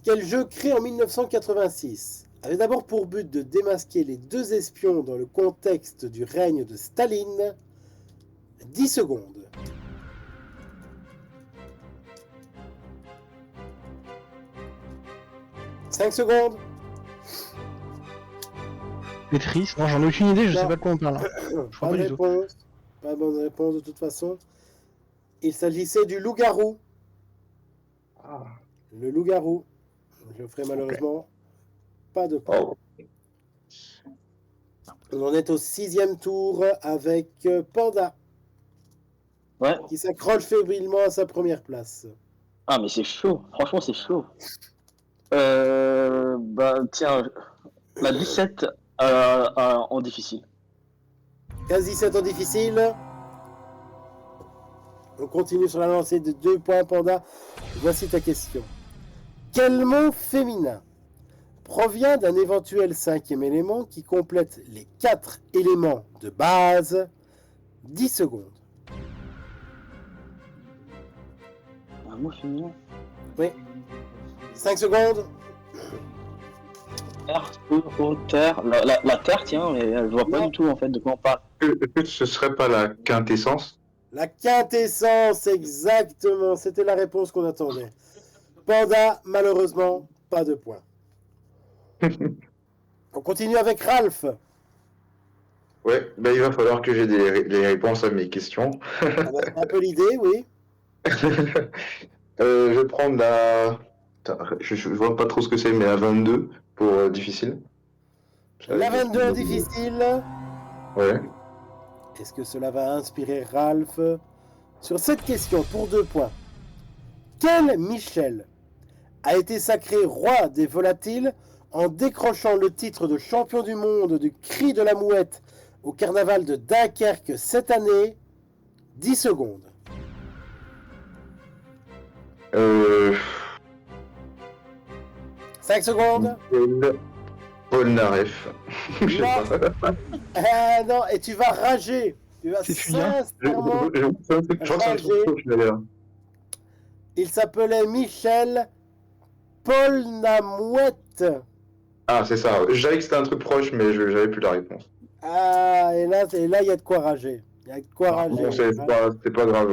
quel jeu créé en 1986 avait d'abord pour but de démasquer les 2 espions dans le contexte du règne de Staline? 10 secondes. « 5 secondes. Tetris, non j'en ai aucune idée, je Non. sais pas de quoi on parle. Je crois Pas pas de du tout. réponse. Pas de bonne réponse de toute façon. Il s'agissait du loup-garou. Le loup-garou. Je ferai malheureusement pas de point. On en est au 6e tour avec Panda. Ouais. Qui s'accroche fébrilement à sa première place. Ah, mais c'est chaud. Franchement, c'est chaud. Bah, tiens, la 17 en difficile. 15-17 en difficile. On continue sur la lancée de 2 points, Panda. Voici ta question. Quel mot féminin provient d'un éventuel 5e élément qui complète les 4 éléments de base? 10 secondes. Un mot féminin. Oui. 5 secondes. Terre, terre. La terre, tiens, mais je vois pas Non. du tout en fait de quoi on parle. Est-ce que ce serait pas la quintessence? La quintessence, exactement. C'était la réponse qu'on attendait. Panda, malheureusement, pas de points. On continue avec Ralph. Ouais, bah, il va falloir que j'ai les réponses à mes questions. Un peu l'idée, oui. Je vais prendre la. Putain, je vois pas trop ce que c'est, mais la 22 pour difficile. La 22 en difficile. Ouais. Est-ce que cela va inspirer Ralph? Sur cette question, pour 2 points. Quel Michel a été sacré roi des volatiles en décrochant le titre de champion du monde du cri de la mouette au carnaval de Dunkerque cette année? 10 secondes. 5 secondes. Paul Naref. Je sais Non. pas. Ah non, et tu vas rager. Tu vas C'est Julien. sincèrement Je crois que c'est un truc proche, d'ailleurs. Il s'appelait Michel Polnamouette. Ah, c'est ça. Je savais que c'était un truc proche, mais j'avais plus la réponse. Ah, et là, il y a de quoi rager. Il y a de quoi rager. Bon, c'est pas grave.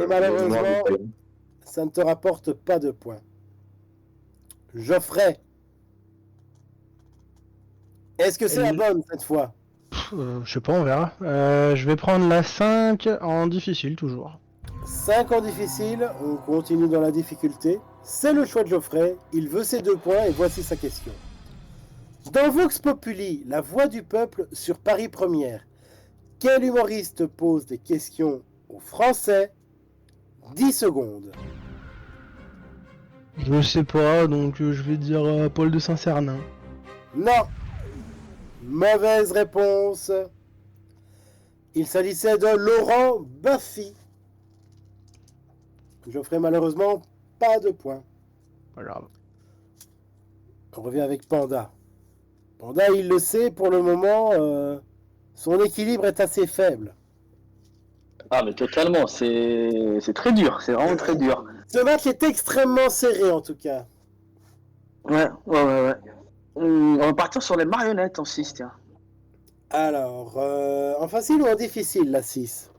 Et malheureusement, ça ne te rapporte pas de points. Geoffrey. Est-ce que c'est la bonne cette fois? Je sais pas, on verra. Je vais prendre la 5 en difficile toujours. 5 en difficile, on continue dans la difficulté. C'est le choix de Geoffrey, il veut ses 2 points et voici sa question. Dans Vox Populi, la voix du peuple sur Paris Première, quel humoriste pose des questions aux Français? 10 secondes. Je sais pas, donc je vais dire Paul de Saint-Cernin. Non. Mauvaise réponse. Il s'agissait de Laurent Baffy. Je ferai malheureusement pas de points. Pas grave. On revient avec Panda. Panda, il le sait, pour le moment, son équilibre est assez faible. Ah, mais totalement, c'est très dur, c'est vraiment très dur. Ce match est extrêmement serré, en tout cas. Ouais. On va partir sur les marionnettes en 6, tiens. Alors, en facile ou en difficile, la 6?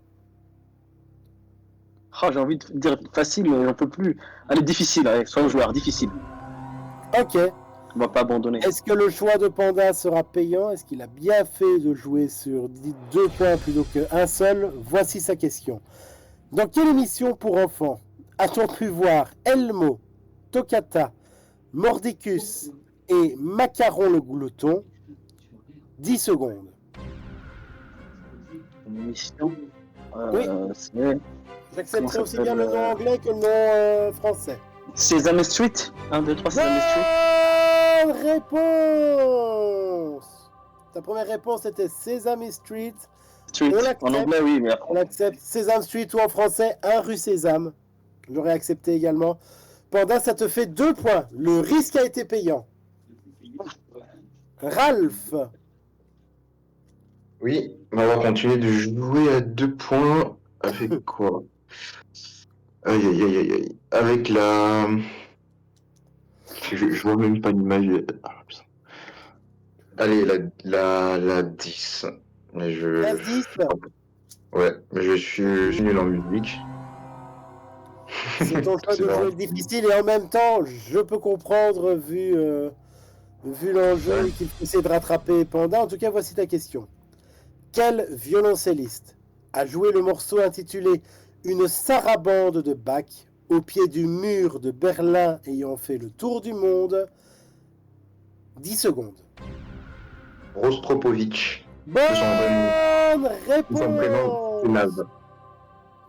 Oh, j'ai envie de dire facile, mais j'en peux plus. Allez, difficile, allez, soyons joueurs, difficile. Ok. On va pas abandonner. Est-ce que le choix de Panda sera payant? Est-ce qu'il a bien fait de jouer sur 2 points plutôt qu'un seul? Voici sa question. Dans quelle émission pour enfants a-t-on pu voir Elmo, Toccata, Mordicus et Macaron le Glouton? 10 secondes. Une émission. Oui. C'est J'accepterai Comment aussi ça bien le s'appelle, nom anglais que le nom français. Sesame Street. 1, 2, 3, Sesame Street. Bonne réponse! Ta première réponse était Sesame Street. Street. On l'accepte. En anglais, oui, mais On accepte Sesame Street ou en français 1 rue Sésame. J'aurais accepté également. Panda, ça te fait 2 points. Le risque a été payant. Ralph. Oui, on va continuer de jouer à 2 points. Avec quoi? Aïe, aïe, aïe, aïe, aïe. Avec la... Je vois même pas l'image. Ah, putain. Allez, la 10. Mais La 10. Ouais, mais je suis nul en musique. C'est ton choix C'est de vrai. jouer difficile et en même temps, je peux comprendre vu l'enjeu qu'il faut essayer de rattraper Panda. En tout cas, voici ta question. Quel violoncelliste a joué le morceau intitulé Une sarabande de Bach au pied du mur de Berlin ayant fait le tour du monde? 10 secondes. Rostropovitch. Bonne Son prénom, c'est réponse! Naz.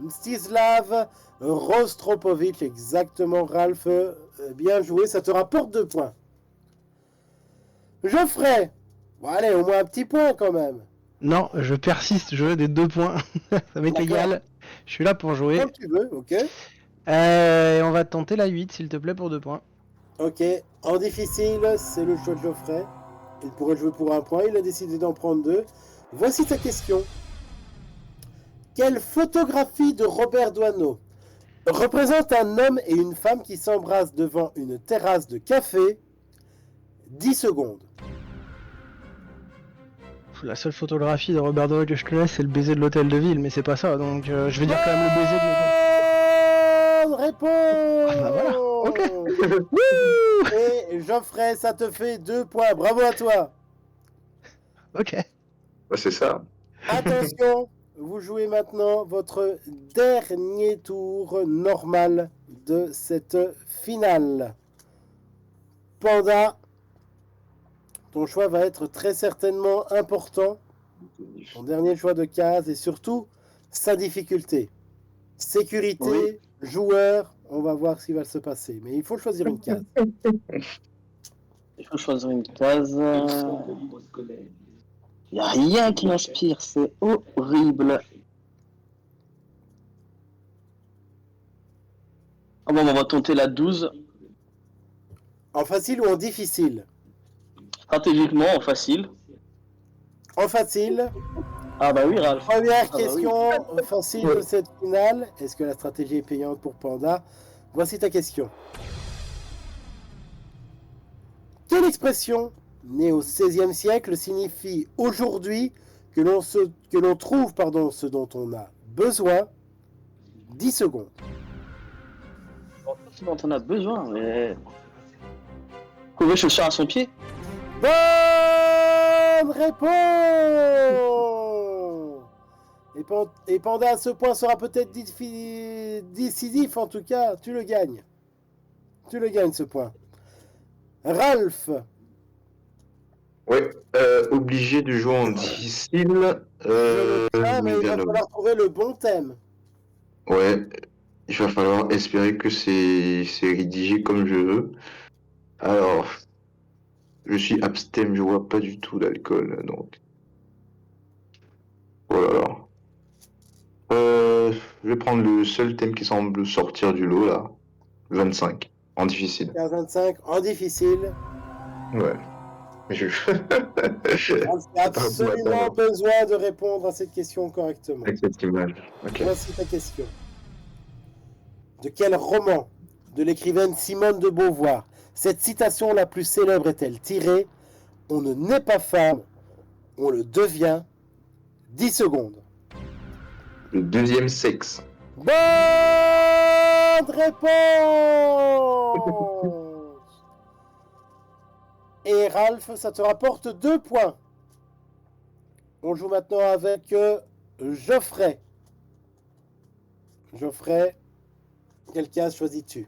Mstislav Rostropovitch, exactement, Ralph. Bien joué, ça te rapporte 2 points. Geoffrey, bon, allez, au moins un petit point quand même. Non, je persiste, je veux des 2 points. Ça m'est D'accord. égal. Je suis là pour jouer. Comme tu veux, ok. On va tenter la 8, s'il te plaît, pour 2 points. Ok, en difficile, c'est le choix de Geoffrey. Il pourrait jouer pour 1 point, il a décidé d'en prendre 2. Voici ta question. Quelle photographie de Robert Doisneau représente un homme et une femme qui s'embrassent devant une terrasse de café? 10 secondes. La seule photographie de Robert Doisneau que je connais, c'est le baiser de l'hôtel de ville, mais c'est pas ça, donc je vais dire quand même le baiser de l'hôtel. Bonne réponse! Ah bah voilà, ok. Et Geoffrey, ça te fait 2 points. Bravo à toi. Ok. Ouais, c'est ça. Attention, vous jouez maintenant votre dernier tour normal de cette finale. Panda, ton choix va être très certainement important. Ton dernier choix de case et surtout sa difficulté. Sécurité, joueur, on va voir ce qui va se passer. Mais il faut choisir une case. Il faut choisir une case. Il n'y a rien qui m'inspire, c'est horrible. Ah bon, on va tenter la 12. En facile ou en difficile? Stratégiquement, en facile. En facile. Ah bah oui, Ralph. Première bah question facile de cette finale. Est-ce que la stratégie est payante pour Panda? Voici ta question. Quelle expression, née au XVIe siècle, signifie aujourd'hui que l'on trouve ce dont on a besoin? 10 secondes. Ce dont on a besoin, mais... Courir chaussure à son pied. Bonne réponse! Et Panda, à ce point, sera peut-être décisif, en tout cas, tu le gagnes. Tu le gagnes, ce point. Ralph, Ouais, obligé de jouer en difficile. mais il va bien, falloir trouver le bon thème. ouais, Il va falloir espérer que c'est rédigé comme je veux. Alors, je suis abstème, je vois pas du tout l'alcool, donc. Voilà. Je vais prendre le seul thème qui semble sortir du lot, là. 25, en difficile. 15-25 en difficile. Ouais. Mais je... Ralph a absolument besoin de répondre à cette question correctement. Avec cette image. Ok. Voici ta question. De quel roman de l'écrivaine Simone de Beauvoir cette citation la plus célèbre est-elle tirée? On ne naît pas femme, on le devient. 10 secondes. Le deuxième sexe. Bonne réponse. Et Ralph, ça te rapporte 2 points. On joue maintenant avec Geoffrey. Geoffrey, quelle case choisis-tu?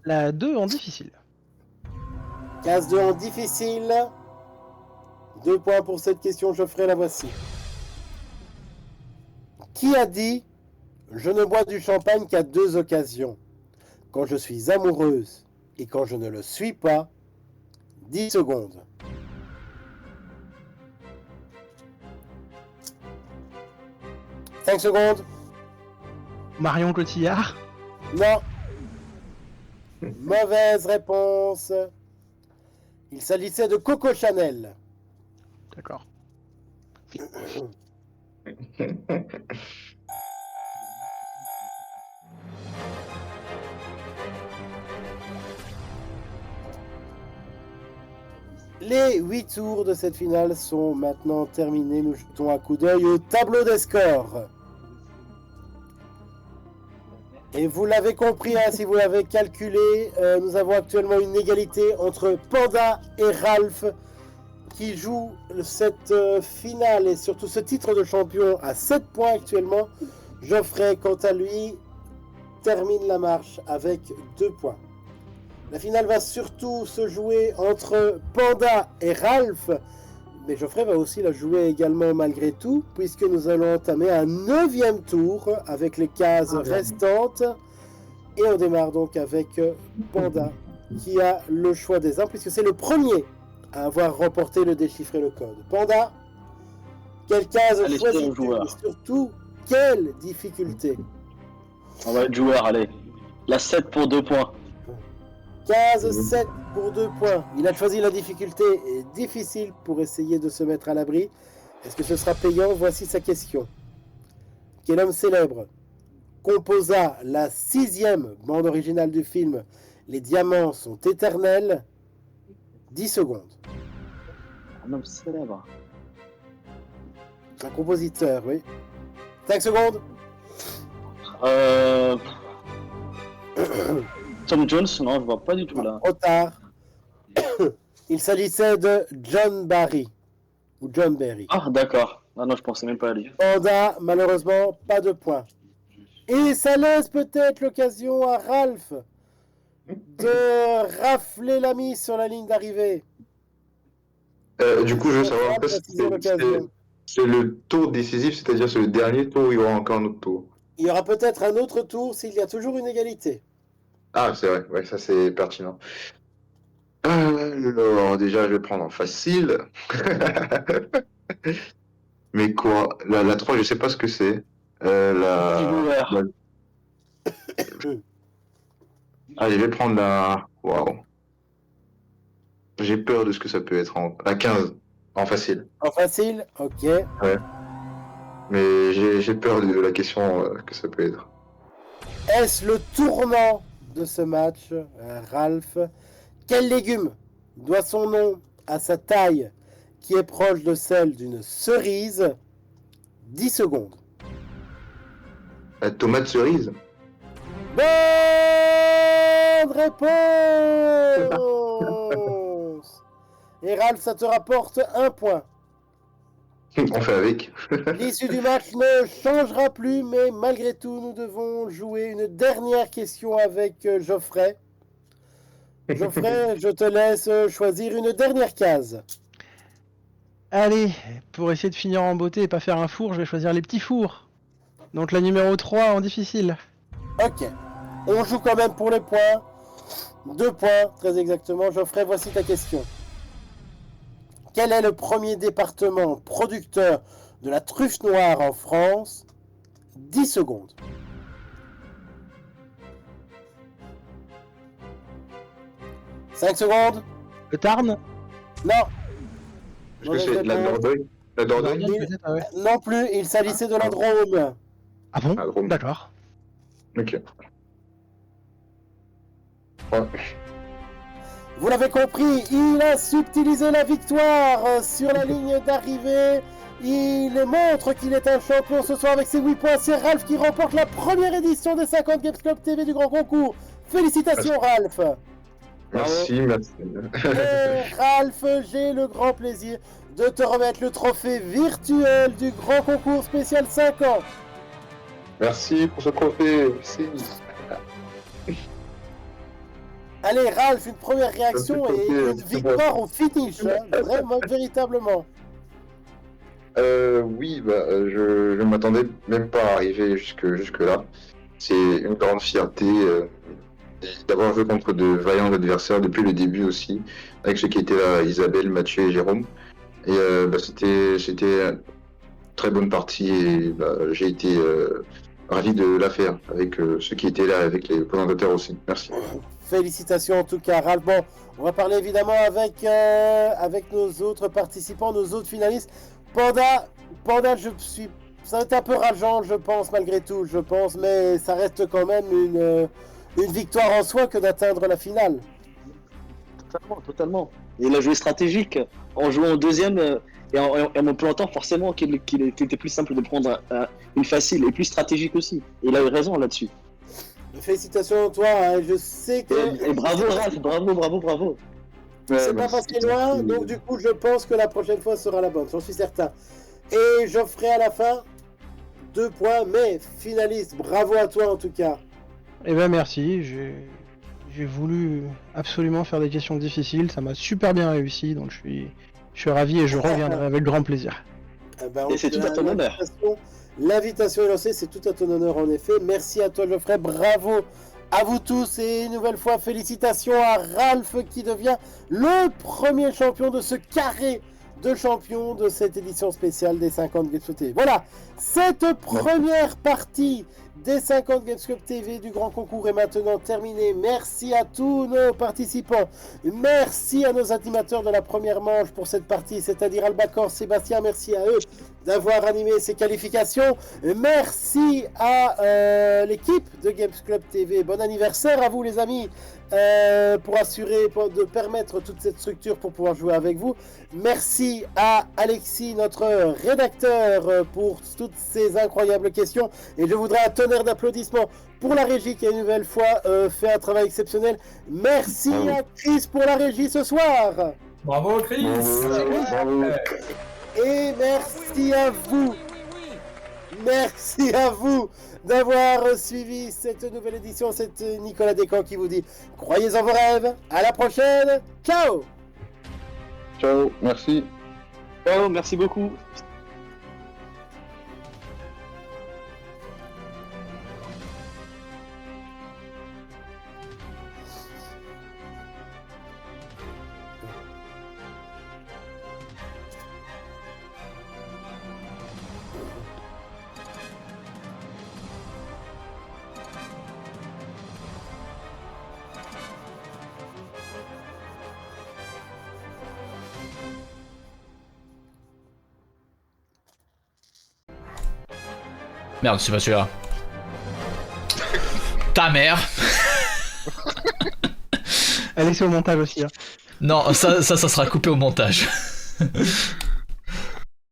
La 2 en difficile. Case 2 en difficile. 2 points pour cette question, Geoffrey, la voici. Qui a dit « Je ne bois du champagne qu'à 2 occasions, quand je suis amoureuse et quand je ne le suis pas ?» 10 secondes. « 5 secondes. Marion Cotillard. Non. Mauvaise réponse. Il s'agissait de Coco Chanel. D'accord. Les 8 tours de cette finale sont maintenant terminés. Nous jetons un coup d'œil au tableau des scores. Et vous l'avez compris, hein, si vous l'avez calculé, nous avons actuellement une égalité entre Panda et Ralph qui jouent cette finale et surtout ce titre de champion à 7 points actuellement. Geoffrey, quant à lui, termine la marche avec 2 points. La finale va surtout se jouer entre Panda et Ralph, mais Geoffrey va aussi la jouer également malgré tout, puisque nous allons entamer un 9e tour avec les cases restantes. Et on démarre donc avec Panda, qui a le choix des armes, puisque c'est le premier à avoir remporté le déchiffrer le code. Panda, quelle case choisis-tu et surtout, quelle difficulté? On va être joueur, allez. La 7 pour 2 points. 15-7 pour 2 points. Il a choisi la difficulté difficile pour essayer de se mettre à l'abri. Est-ce que ce sera payant? Voici sa question. Quel homme célèbre composa la 6e bande originale du film Les diamants sont éternels? 10 secondes. Un homme célèbre. Un compositeur, oui. 5 secondes. Tom Jones, non, je vois pas du tout là. Trop tard. Il s'agissait de John Barry. Ou John Barry. Ah, d'accord. Ah non, je pensais même pas à lui. Panda, malheureusement, pas de points. Et ça laisse peut-être l'occasion à Ralph de rafler la mise sur la ligne d'arrivée. Du coup, je veux savoir, c'est le tour décisif, c'est-à-dire c'est le dernier tour où il y aura encore un autre tour. Il y aura peut-être un autre tour s'il y a toujours une égalité. Ah, c'est vrai, ouais, ça c'est pertinent. Alors, déjà, je vais prendre en facile. Mais quoi? La 3, je sais pas ce que c'est. Allez, je vais prendre la... Waouh. J'ai peur de ce que ça peut être la 15, en facile. En facile? Ok. Ouais. Mais j'ai peur de la question que ça peut être. Est-ce le tournant de ce match, Ralph? Quel légume doit son nom à sa taille qui est proche de celle d'une cerise? 10 secondes. La tomate cerise? Bonne réponse. Et Ralph, ça te rapporte 1 point. On fait avec. L'issue du match ne changera plus, mais malgré tout, nous devons jouer une dernière question avec Geoffrey. Geoffrey, je te laisse choisir une dernière case. Allez, pour essayer de finir en beauté et pas faire un four, je vais choisir les petits fours. Donc la numéro 3 en difficile. Ok. On joue quand même pour les points. 2 points, très exactement. Geoffrey, voici ta question. Quel est le premier département producteur de la truffe noire en France? 10 secondes. « 5 secondes. Le Tarn? Non. Est-ce que c'est de la Dordogne? La Dordogne? Peut-être, ah ouais. Non plus, il s'agissait de la Drôme. Ah bon? Ah, Drôme. D'accord. Ok. Ouais. Vous l'avez compris, il a subtilisé la victoire sur la ligne d'arrivée. Il montre qu'il est un champion ce soir avec ses 8 points. C'est Ralph qui remporte la première édition des 50 Games Club TV du grand concours. Félicitations Ralph. Merci, merci. Et Ralph, j'ai le grand plaisir de te remettre le trophée virtuel du grand concours spécial 5 ans. Merci pour ce trophée. Merci. Allez Ralph, une première réaction et une victoire au finish, hein, vraiment, véritablement. Oui, je m'attendais même pas à arriver jusque là. C'est une grande fierté d'avoir joué contre de vaillants adversaires depuis le début aussi, avec ceux qui étaient là, Isabelle, Mathieu et Jérôme. Et c'était une très bonne partie et j'ai été ravi de la faire avec ceux qui étaient là, avec les présentateurs aussi. Merci. Félicitations en tout cas, Ralph. Bon, on va parler évidemment avec nos autres participants, nos autres finalistes. Panda, ça va être un peu rageant, je pense, malgré tout, mais ça reste quand même une victoire en soi que d'atteindre la finale. Totalement. Et il a joué stratégique en jouant au deuxième et en me plantant forcément qu'il était plus simple de prendre une facile et plus stratégique aussi. Et il a eu raison là-dessus. Félicitations à toi, hein. Je sais que... Et bravo Ralph, bravo. C'est pas passé loin, donc du coup je pense que la prochaine fois sera la bonne, j'en suis certain. Et j'offrirai à la fin 2 points, mais finaliste, bravo à toi en tout cas. Eh ben merci, j'ai voulu absolument faire des questions difficiles, ça m'a super bien réussi, donc je suis ravi et je reviendrai avec grand plaisir. Et c'est tout à ton honneur. L'invitation est lancée, c'est tout à ton honneur en effet. Merci à toi Geoffrey, bravo à vous tous et une nouvelle fois félicitations à Ralph qui devient le premier champion de ce carré de champions de cette édition spéciale des 50 Games Club TV. Voilà, cette première partie des 50 Games Club TV du grand concours est maintenant terminée. Merci à tous nos participants. Merci à nos animateurs de la première manche pour cette partie, c'est-à-dire Albacor, Sébastien, merci à eux d'avoir animé ces qualifications. Merci à l'équipe de Games Club TV. Bon anniversaire à vous les amis, pour de permettre toute cette structure pour pouvoir jouer avec vous. Merci à Alexis, notre rédacteur, pour toutes ces incroyables questions. Et je voudrais un tonnerre d'applaudissements pour la régie qui a une nouvelle fois fait un travail exceptionnel. Merci à Chris pour la régie ce soir. Bravo Chris. Bravo. Et merci à vous. Merci à vous d'avoir suivi cette nouvelle édition. C'est Nicolas Descamps qui vous dit croyez en vos rêves. À la prochaine. Ciao. Ciao, merci. Ciao, merci beaucoup. Merde, c'est pas celui-là. Ta mère. Allez, c'est au montage aussi. Hein. Non, ça sera coupé au montage.